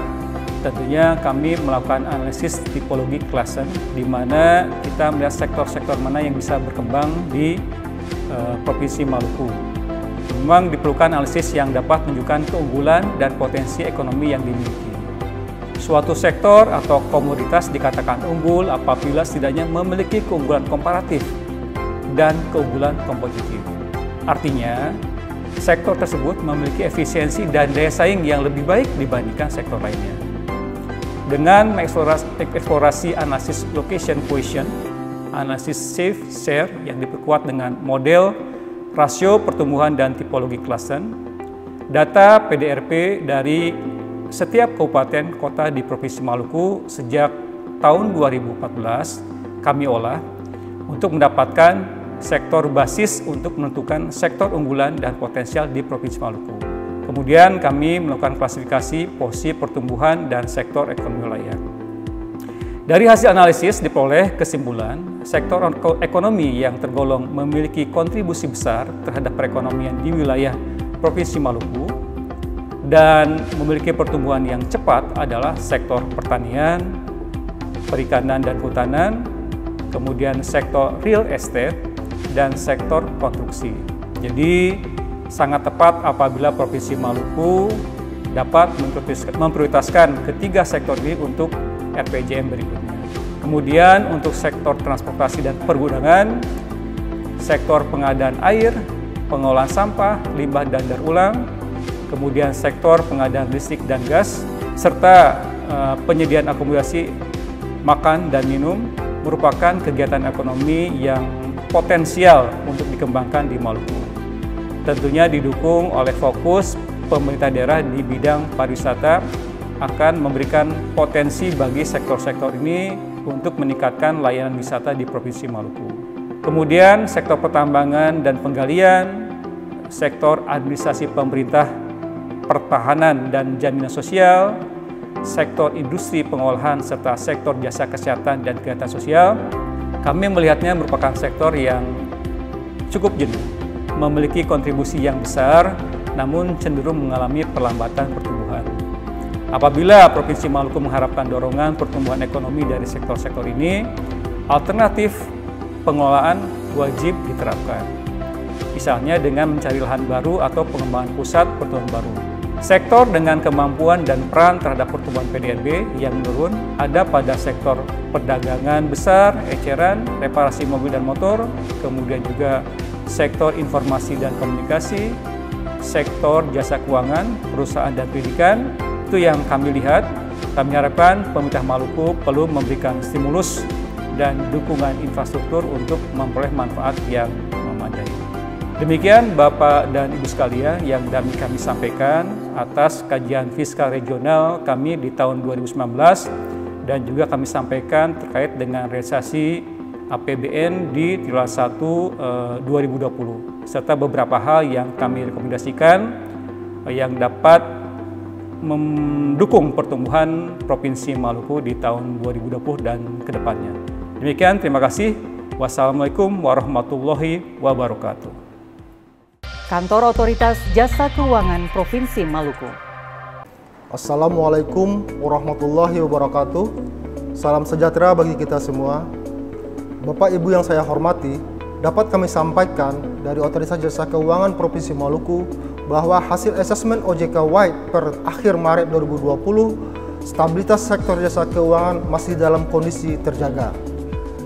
Tentunya kami melakukan analisis tipologi klasen, di mana kita melihat sektor-sektor mana yang bisa berkembang di Provinsi Maluku. Memang diperlukan analisis yang dapat menunjukkan keunggulan dan potensi ekonomi yang dimiliki. Suatu sektor atau komoditas dikatakan unggul apabila setidaknya memiliki keunggulan komparatif dan keunggulan kompetitif. Artinya, sektor tersebut memiliki efisiensi dan daya saing yang lebih baik dibandingkan sektor lainnya. Dengan mengeksplorasi analisis location cohesion, analisis safe share yang diperkuat dengan model rasio pertumbuhan dan tipologi klasen, data PDRP dari setiap kabupaten kota di Provinsi Maluku sejak tahun 2014 kami olah untuk mendapatkan sektor basis untuk menentukan sektor unggulan dan potensial di Provinsi Maluku. Kemudian kami melakukan klasifikasi posisi pertumbuhan dan sektor ekonomi wilayah. Dari hasil analisis diperoleh kesimpulan, sektor ekonomi yang tergolong memiliki kontribusi besar terhadap perekonomian di wilayah Provinsi Maluku dan memiliki pertumbuhan yang cepat adalah sektor pertanian, perikanan dan kehutanan, kemudian sektor real estate, dan sektor konstruksi. Jadi sangat tepat apabila Provinsi Maluku dapat memprioritaskan ketiga sektor ini untuk RPJM berikutnya. Kemudian untuk sektor transportasi dan pergudangan, sektor pengadaan air, pengolahan sampah, limbah dan daur ulang, kemudian sektor pengadaan listrik dan gas, serta penyediaan akomodasi makan dan minum merupakan kegiatan ekonomi yang potensial untuk dikembangkan di Maluku. Tentunya didukung oleh fokus pemerintah daerah di bidang pariwisata akan memberikan potensi bagi sektor-sektor ini untuk meningkatkan layanan wisata di Provinsi Maluku. Kemudian sektor pertambangan dan penggalian, sektor administrasi pemerintah, pertahanan dan jaminan sosial, sektor industri pengolahan serta sektor jasa kesehatan dan kegiatan sosial, kami melihatnya merupakan sektor yang cukup jenuh, memiliki kontribusi yang besar, namun cenderung mengalami perlambatan pertumbuhan. Apabila Provinsi Maluku mengharapkan dorongan pertumbuhan ekonomi dari sektor-sektor ini, alternatif pengelolaan wajib diterapkan. Misalnya dengan mencari lahan baru atau pengembangan pusat pertumbuhan baru. Sektor dengan kemampuan dan peran terhadap pertumbuhan PDRB yang menurun ada pada sektor perdagangan besar, eceran, reparasi mobil dan motor, kemudian juga sektor informasi dan komunikasi, sektor jasa keuangan, perusahaan dan pendidikan. Itu yang kami lihat. Kami harapkan pemerintah Maluku perlu memberikan stimulus dan dukungan infrastruktur untuk memperoleh manfaat yang memadai. Demikian Bapak dan Ibu sekalian yang kami sampaikan atas kajian fiskal regional kami di tahun 2019 dan juga kami sampaikan terkait dengan realisasi APBN di triwulan 1 2020 serta beberapa hal yang kami rekomendasikan yang dapat mendukung pertumbuhan Provinsi Maluku di tahun 2020 dan kedepannya. Demikian, terima kasih. Wassalamualaikum warahmatullahi wabarakatuh. Kantor Otoritas Jasa Keuangan Provinsi Maluku. Assalamualaikum warahmatullahi wabarakatuh. Salam sejahtera bagi kita semua. Bapak Ibu yang saya hormati, dapat kami sampaikan dari Otoritas Jasa Keuangan Provinsi Maluku bahwa hasil asesmen OJK White per akhir Maret 2020, stabilitas sektor jasa keuangan masih dalam kondisi terjaga.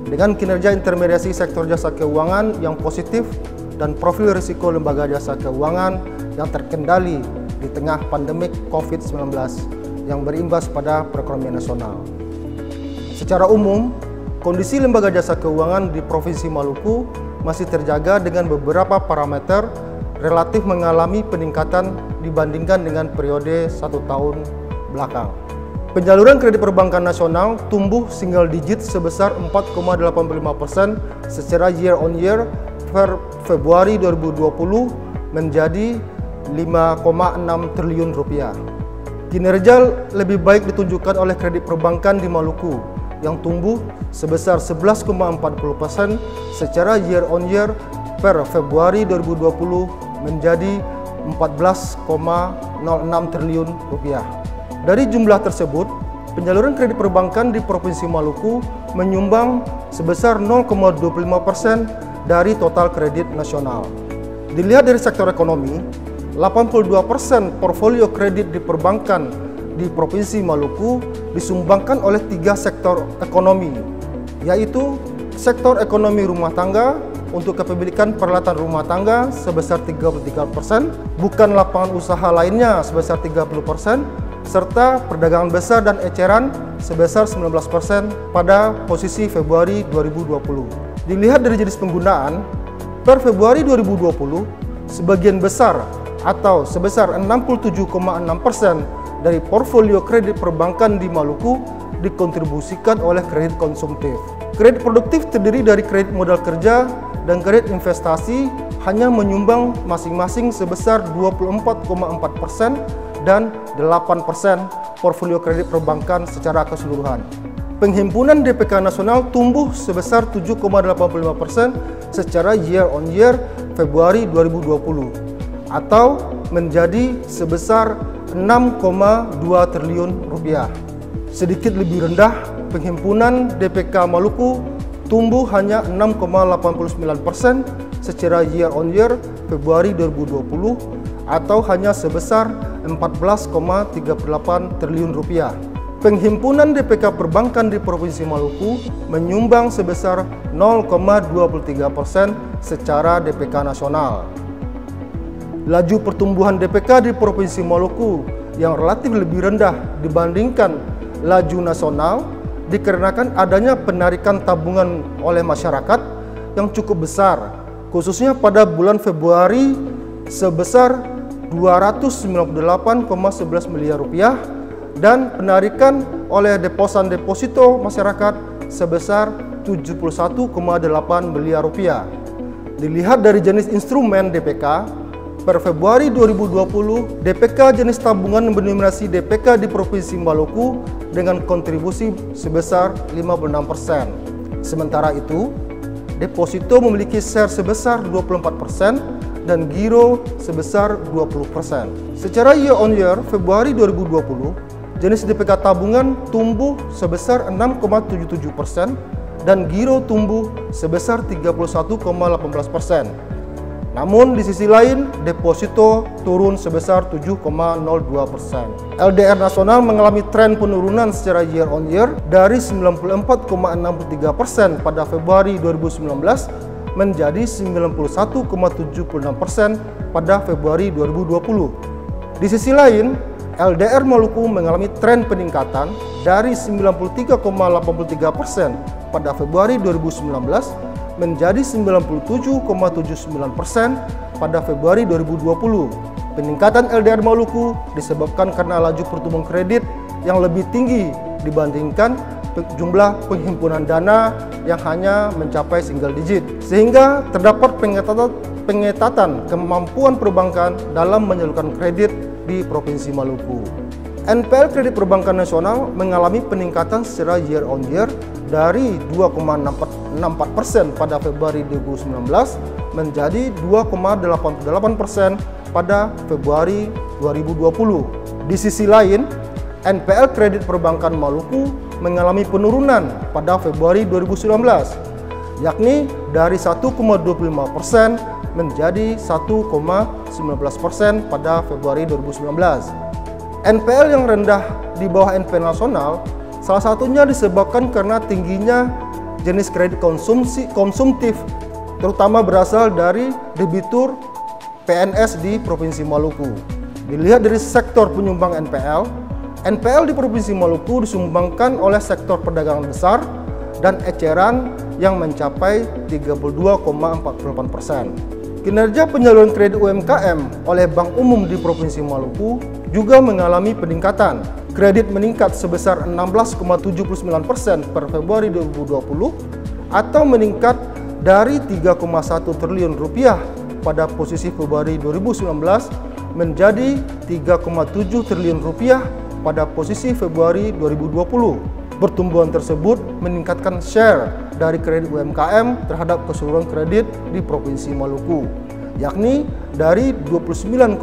Dengan kinerja intermediasi sektor jasa keuangan yang positif dan profil risiko lembaga jasa keuangan yang terkendali di tengah pandemik COVID-19 yang berimbas pada perekonomian nasional. Secara umum, kondisi lembaga jasa keuangan di Provinsi Maluku masih terjaga dengan beberapa parameter relatif mengalami peningkatan dibandingkan dengan periode 1 tahun belakang. Penyaluran kredit perbankan nasional tumbuh single digit sebesar 4,85% secara year on year per Februari 2020 menjadi 5,6 triliun rupiah. Kinerja lebih baik ditunjukkan oleh kredit perbankan di Maluku yang tumbuh sebesar 11,40% secara year on year per Februari 2020 menjadi 14,06 triliun rupiah. Dari jumlah tersebut, penyaluran kredit perbankan di Provinsi Maluku menyumbang sebesar 0,25% dari total kredit nasional. Dilihat dari sektor ekonomi, 82% portfolio kredit di perbankan di Provinsi Maluku disumbangkan oleh 3 sektor ekonomi, yaitu sektor ekonomi rumah tangga untuk kepemilikan peralatan rumah tangga sebesar 33%, bukan lapangan usaha lainnya sebesar 30%, serta perdagangan besar dan eceran sebesar 19% pada posisi Februari 2020. Dilihat dari jenis penggunaan, per Februari 2020, sebagian besar atau sebesar 67,6% dari portfolio kredit perbankan di Maluku dikontribusikan oleh kredit konsumtif. Kredit produktif terdiri dari kredit modal kerja dan kredit investasi hanya menyumbang masing-masing sebesar 24,4% dan 8% portfolio kredit perbankan secara keseluruhan. Penghimpunan DPK nasional tumbuh sebesar 7,85% secara year on year Februari 2020 atau menjadi sebesar 6,2 triliun rupiah. Sedikit lebih rendah, penghimpunan DPK Maluku tumbuh hanya 6,89% secara year on year Februari 2020 atau hanya sebesar 14,38 triliun rupiah. Penghimpunan DPK perbankan di Provinsi Maluku menyumbang sebesar 0,23% secara DPK nasional. Laju pertumbuhan DPK di Provinsi Maluku yang relatif lebih rendah dibandingkan laju nasional dikarenakan adanya penarikan tabungan oleh masyarakat yang cukup besar, khususnya pada bulan Februari sebesar 298,11 miliar rupiah dan penarikan oleh deposito masyarakat sebesar 71,8 miliar rupiah. Dilihat dari jenis instrumen DPK, per Februari 2020, DPK jenis tabungan mendominasi DPK di Provinsi Maluku dengan kontribusi sebesar 56%. Sementara itu, deposito memiliki share sebesar 24% dan giro sebesar 20%. Secara year on year, Februari 2020, jenis DPK tabungan tumbuh sebesar 6,77% dan giro tumbuh sebesar 31,18%. Namun di sisi lain, deposito turun sebesar 7,02%. LDR nasional mengalami tren penurunan secara year on year dari 94,63% pada Februari 2019 menjadi 91,76% pada Februari 2020. Di sisi lain, LDR Maluku mengalami tren peningkatan dari 93,83% pada Februari 2019 menjadi 97,79% pada Februari 2020. Peningkatan LDR Maluku disebabkan karena laju pertumbuhan kredit yang lebih tinggi dibandingkan jumlah penghimpunan dana yang hanya mencapai single digit, sehingga terdapat pengetatan kemampuan perbankan dalam menyalurkan kredit di Provinsi Maluku. NPL kredit perbankan nasional mengalami peningkatan secara year on year dari 2,64% pada Februari 2019 menjadi 2,88% pada Februari 2020. Di sisi lain, NPL kredit perbankan Maluku mengalami penurunan pada Februari 2019, yakni dari 1,25% menjadi 1,19% pada Februari 2019. NPL yang rendah di bawah NPL nasional salah satunya disebabkan karena tingginya jenis kredit konsumtif, terutama berasal dari debitur PNS di Provinsi Maluku. Dilihat dari sektor penyumbang NPL di Provinsi Maluku disumbangkan oleh sektor perdagangan besar dan eceran yang mencapai 32,48%. Kinerja penyaluran kredit UMKM oleh Bank Umum di Provinsi Maluku juga mengalami peningkatan. Kredit meningkat sebesar 16,79% per Februari 2020 atau meningkat dari 3,1 triliun rupiah pada posisi Februari 2019 menjadi 3,7 triliun rupiah pada posisi Februari 2020. Pertumbuhan tersebut meningkatkan share dari kredit UMKM terhadap keseluruhan kredit di Provinsi Maluku, yakni dari 29,21%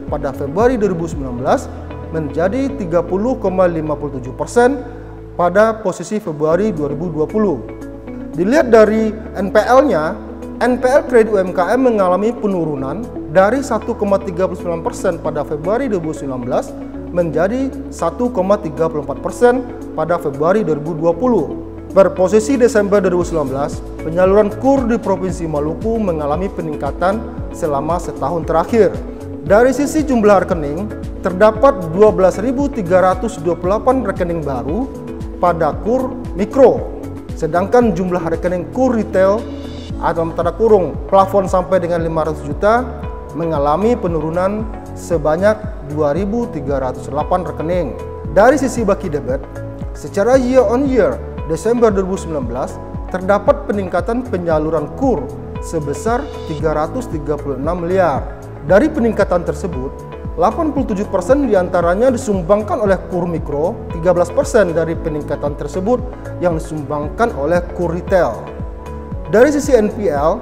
pada Februari 2019 menjadi 30,57% pada posisi Februari 2020. Dilihat dari NPL-nya, NPL kredit UMKM mengalami penurunan dari 1,39% pada Februari 2019 menjadi 1,34% pada Februari 2020. Per posisi Desember 2019, penyaluran KUR di Provinsi Maluku mengalami peningkatan selama setahun terakhir. Dari sisi jumlah rekening, terdapat 12.328 rekening baru pada KUR mikro, sedangkan jumlah rekening KUR retail atau tanda kurung plafon sampai dengan 500 juta mengalami penurunan sebanyak 2.308 rekening. Dari sisi baki debit, secara year on year Desember 2019 terdapat peningkatan penyaluran KUR sebesar 336 miliar. Dari peningkatan tersebut, 87% diantaranya disumbangkan oleh KUR mikro, 13% dari peningkatan tersebut yang disumbangkan oleh KUR retail. Dari sisi NPL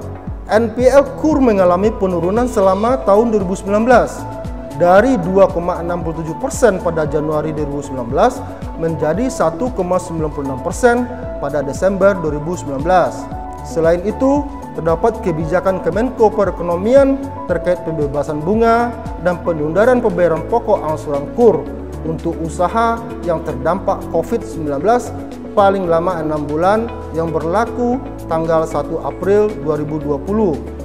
KUR mengalami penurunan selama tahun 2019 dari 2,67% pada Januari 2019 menjadi 1,96% pada Desember 2019. Selain itu, terdapat kebijakan Kemenko Perekonomian terkait pembebasan bunga dan penundaran pembayaran pokok angsuran KUR untuk usaha yang terdampak COVID-19 paling lama 6 bulan yang berlaku tanggal 1 April 2020.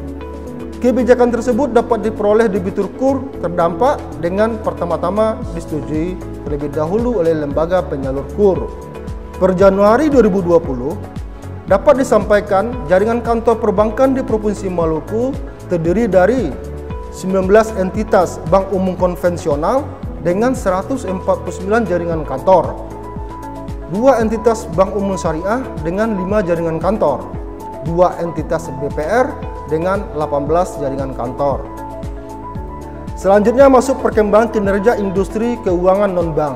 Kebijakan tersebut dapat diperoleh debitur KUR terdampak dengan pertama-tama disetujui terlebih dahulu oleh lembaga penyalur KUR. Per Januari 2020, dapat disampaikan jaringan kantor perbankan di Provinsi Maluku terdiri dari 19 entitas bank umum konvensional dengan 149 jaringan kantor, 2 entitas bank umum syariah dengan 5 jaringan kantor, 2 entitas BPR dengan 18 jaringan kantor. Selanjutnya masuk perkembangan kinerja industri keuangan non-bank.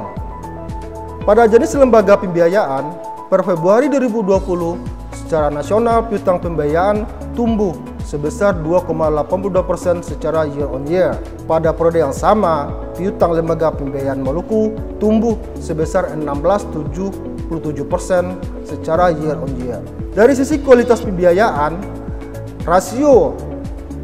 Pada jenis lembaga pembiayaan, per Februari 2020, secara nasional piutang pembiayaan tumbuh sebesar 2,82% secara year on year. Pada periode yang sama, piutang lembaga pembiayaan Maluku tumbuh sebesar 16,77% secara year on year. Dari sisi kualitas pembiayaan, rasio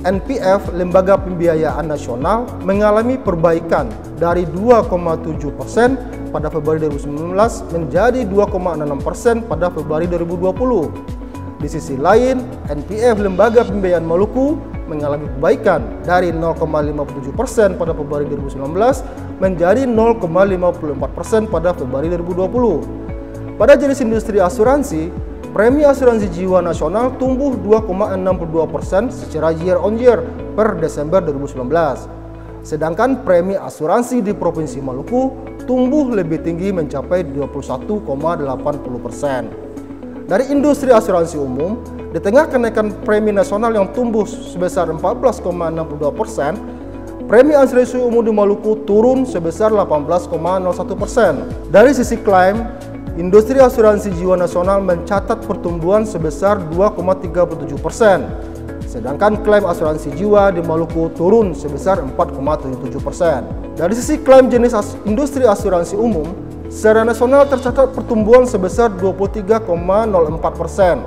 NPF lembaga pembiayaan nasional mengalami perbaikan dari 2,7% pada Februari 2019 menjadi 2,66% pada Februari 2020. Di sisi lain, NPF lembaga pembiayaan Maluku mengalami perbaikan dari 0,57% pada Februari 2019 menjadi 0,54% pada Februari 2020. Pada jenis industri asuransi, premi asuransi jiwa nasional tumbuh 2,62% secara year on year per Desember 2019. Sedangkan premi asuransi di Provinsi Maluku tumbuh lebih tinggi mencapai 21,80%. Dari industri asuransi umum, di tengah kenaikan premi nasional yang tumbuh sebesar 14,62%, premi asuransi umum di Maluku turun sebesar 18,01%. Dari sisi klaim, industri asuransi jiwa nasional mencatat pertumbuhan sebesar 2,37%. Sedangkan klaim asuransi jiwa di Maluku turun sebesar 4,77%. Dari sisi klaim jenis industri asuransi umum, secara nasional tercatat pertumbuhan sebesar 23,04%.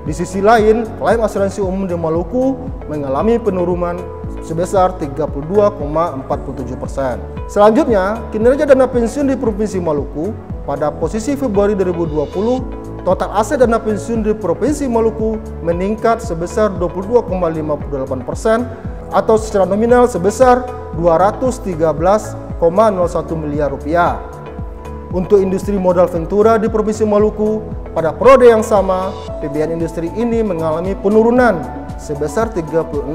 Di sisi lain, klaim asuransi umum di Maluku mengalami penurunan sebesar 32,47%. Selanjutnya, kinerja dana pensiun di Provinsi Maluku pada posisi Februari 2020, total aset dana pensiun di Provinsi Maluku meningkat sebesar 22,58% atau secara nominal sebesar 213,01 miliar rupiah. Untuk industri modal Ventura di Provinsi Maluku, pada periode yang sama, PBN industri ini mengalami penurunan sebesar 36,72%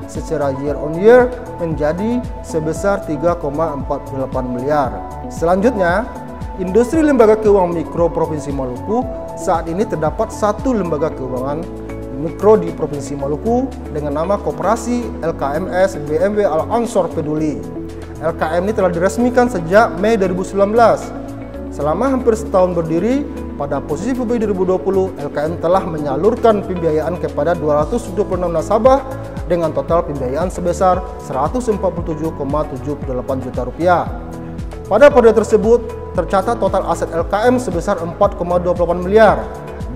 secara year on year menjadi sebesar 3,48 miliar. Selanjutnya, industri lembaga keuangan mikro Provinsi Maluku saat ini terdapat satu lembaga keuangan mikro di Provinsi Maluku dengan nama Koperasi LKMS BMW Al-Ansor Peduli. LKM ini telah diresmikan sejak Mei 2019. Selama hampir setahun berdiri, pada posisi Februari 2020, LKM telah menyalurkan pembiayaan kepada 276 nasabah dengan total pembiayaan sebesar 147,78 juta rupiah. Pada periode tersebut, tercatat total aset LKM sebesar 4,28 miliar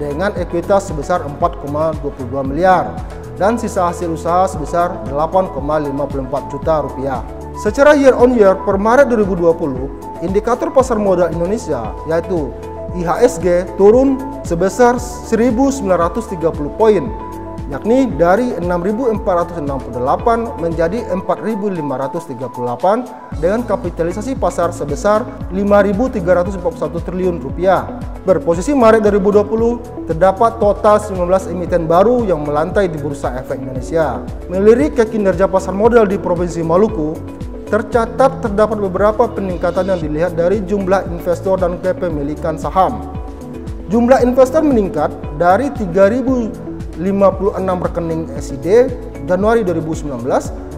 dengan ekuitas sebesar 4,22 miliar dan sisa hasil usaha sebesar 8,54 juta rupiah. Secara year on year per Maret 2020, indikator pasar modal Indonesia yaitu IHSG turun sebesar 1.930 poin, yakni dari 6.468 menjadi 4.538 dengan kapitalisasi pasar sebesar 5.341 triliun rupiah. Berposisi Maret 2020, terdapat total 19 emiten baru yang melantai di Bursa Efek Indonesia. Melirik ke kinerja pasar modal di Provinsi Maluku, tercatat terdapat beberapa peningkatan yang dilihat dari jumlah investor dan kepemilikan saham. Jumlah investor meningkat dari 3.056 rekening SID Januari 2019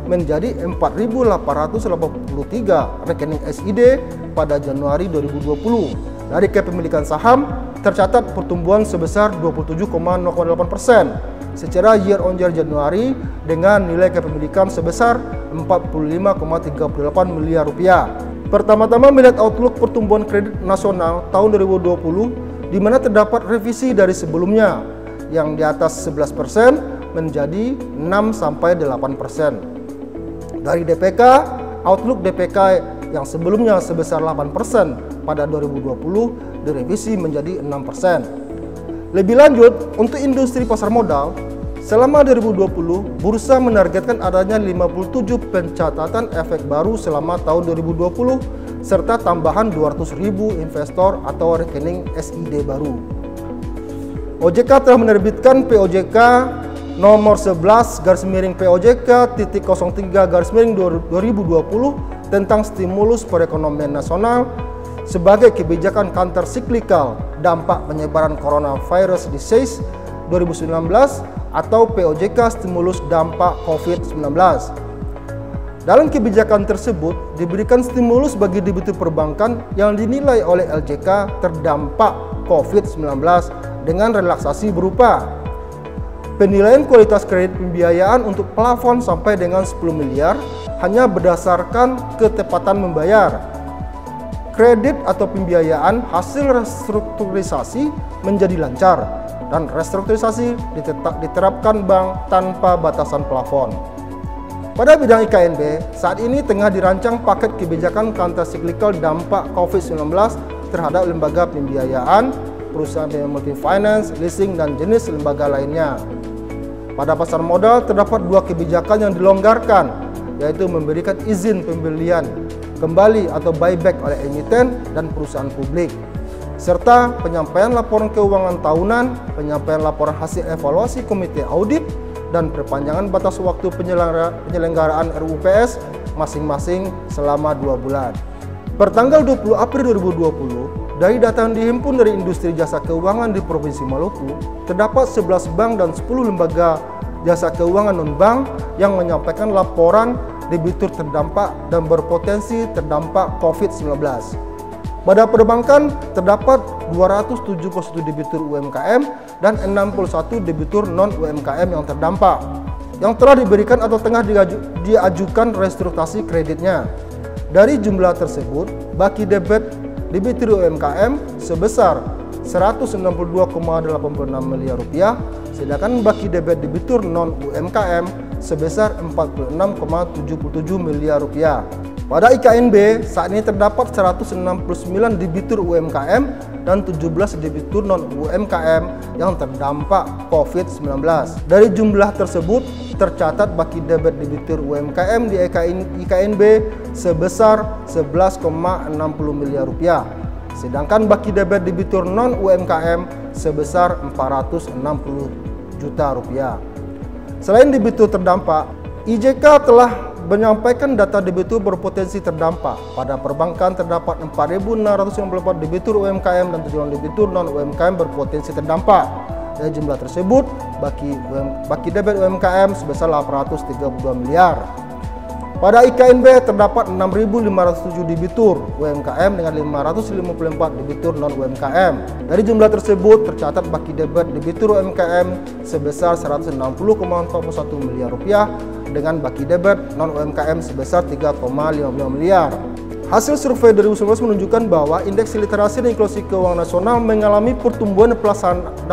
menjadi 4.883 rekening SID pada Januari 2020. Dari kepemilikan saham, tercatat pertumbuhan sebesar 27,08% secara year on year Januari dengan nilai kepemilikan sebesar 45,38 miliar rupiah. Pertama-tama melihat outlook pertumbuhan kredit nasional tahun 2020 di mana terdapat revisi dari sebelumnya. yang di atas 11% menjadi 6-8%. Dari DPK, outlook DPK yang sebelumnya sebesar 8% pada 2020 direvisi menjadi 6%. Lebih lanjut, untuk industri pasar modal, selama 2020, bursa menargetkan adanya 57 pencatatan efek baru selama tahun 2020, serta tambahan 200.000 investor atau rekening SID baru. OJK telah menerbitkan POJK nomor 11/POJK.03/2020 tentang stimulus perekonomian nasional sebagai kebijakan counter cyclical dampak penyebaran coronavirus disease 2019 atau POJK stimulus dampak COVID-19. Dalam kebijakan tersebut diberikan stimulus bagi debitur perbankan yang dinilai oleh LJK terdampak COVID-19 dengan relaksasi berupa penilaian kualitas kredit pembiayaan untuk plafon sampai dengan 10 miliar hanya berdasarkan ketepatan membayar. Kredit atau pembiayaan hasil restrukturisasi menjadi lancar dan restrukturisasi diterapkan bank tanpa batasan plafon. Pada bidang IKNB, saat ini tengah dirancang paket kebijakan counter cyclical dampak COVID-19 terhadap lembaga pembiayaan, perusahaan multi finance, leasing, dan jenis lembaga lainnya. Pada pasar modal terdapat dua kebijakan yang dilonggarkan, yaitu memberikan izin pembelian kembali atau buyback oleh emiten dan perusahaan publik, serta penyampaian laporan keuangan tahunan, penyampaian laporan hasil evaluasi komite audit, dan perpanjangan batas waktu penyelenggaraan RUPS masing-masing selama 2 bulan. Pertanggal 20 April 2020, dari data yang dihimpun dari industri jasa keuangan di Provinsi Maluku, terdapat 11 bank dan 10 lembaga jasa keuangan non-bank yang menyampaikan laporan debitur terdampak dan berpotensi terdampak COVID-19. Pada perbankan terdapat 271 debitur UMKM dan 61 debitur non-UMKM yang terdampak, yang telah diberikan atau tengah diajukan restrukturisasi kreditnya. Dari jumlah tersebut, baki debit debitur UMKM sebesar 162,86 miliar rupiah, sedangkan baki debit debitur non-UMKM sebesar 46,77 miliar rupiah. Pada IKNB, saat ini terdapat 169 debitur UMKM dan 17 debitur non-UMKM yang terdampak COVID-19. Dari jumlah tersebut, tercatat baki debit debitur UMKM di IKNB sebesar 11,60 miliar rupiah, sedangkan baki debit debitur non-UMKM sebesar 460 juta rupiah. Selain debitur terdampak, IJK telah menyampaikan data debitur berpotensi terdampak. Pada perbankan terdapat 4.694 debitur UMKM dan 7 debitur non-UMKM berpotensi terdampak. Dari jumlah tersebut, baki debit UMKM sebesar 832 miliar. Pada IKNB terdapat 6.507 debitur UMKM dengan 554 debitur non-UMKM. Dari jumlah tersebut tercatat baki debit debitur UMKM sebesar 160,41 miliar rupiah dengan baki debit non-UMKM sebesar 3,55 miliar. Hasil survei 2019 menunjukkan bahwa indeks literasi dan inklusi keuangan nasional mengalami pertumbuhan dan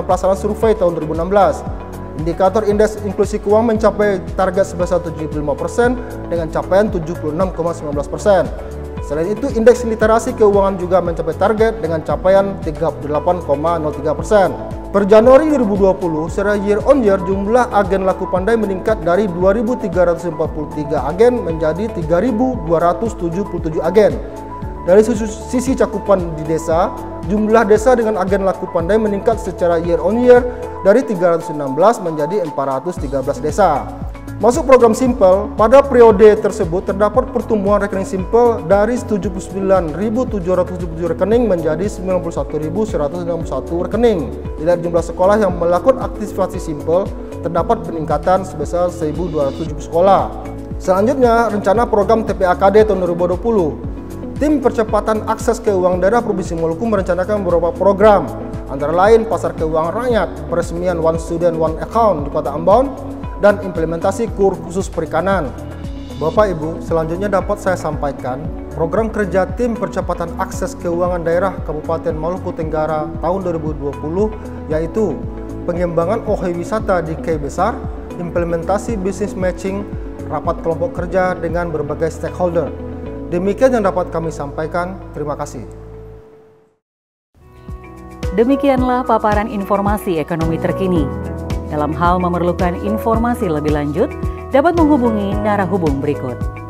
pelaksanaan survei tahun 2016. Indikator indeks inklusi keuangan mencapai target sebesar 75% dengan capaian 76,19%. Selain itu, indeks literasi keuangan juga mencapai target dengan capaian 38,03%. Per Januari 2020, secara year on year, jumlah agen laku pandai meningkat dari 2.343 agen menjadi 3.277 agen. Dari sisi cakupan di desa, jumlah desa dengan agen laku pandai meningkat secara year on year dari 316 menjadi 413 desa. Masuk program Simpel, pada periode tersebut terdapat pertumbuhan rekening Simpel dari 79.777 rekening menjadi 91.161 rekening. Dilihat jumlah sekolah yang melakukan aktivasi Simpel, terdapat peningkatan sebesar 1.270 sekolah. Selanjutnya, rencana program TPAKD tahun 2020. Tim Percepatan Akses Keuangan Daerah Provinsi Maluku merencanakan beberapa program, antara lain Pasar Keuangan Rakyat, peresmian One Student One Account di Kota Ambon, dan implementasi KUR khusus perikanan. Bapak Ibu, selanjutnya dapat saya sampaikan program kerja Tim Percepatan Akses Keuangan Daerah Kabupaten Maluku Tenggara tahun 2020, yaitu pengembangan OH wisata di Key Besar, implementasi business matching, rapat kelompok kerja dengan berbagai stakeholder. Demikian yang dapat kami sampaikan. Terima kasih. Demikianlah paparan informasi ekonomi terkini. Dalam hal memerlukan informasi lebih lanjut, dapat menghubungi narahubung berikut.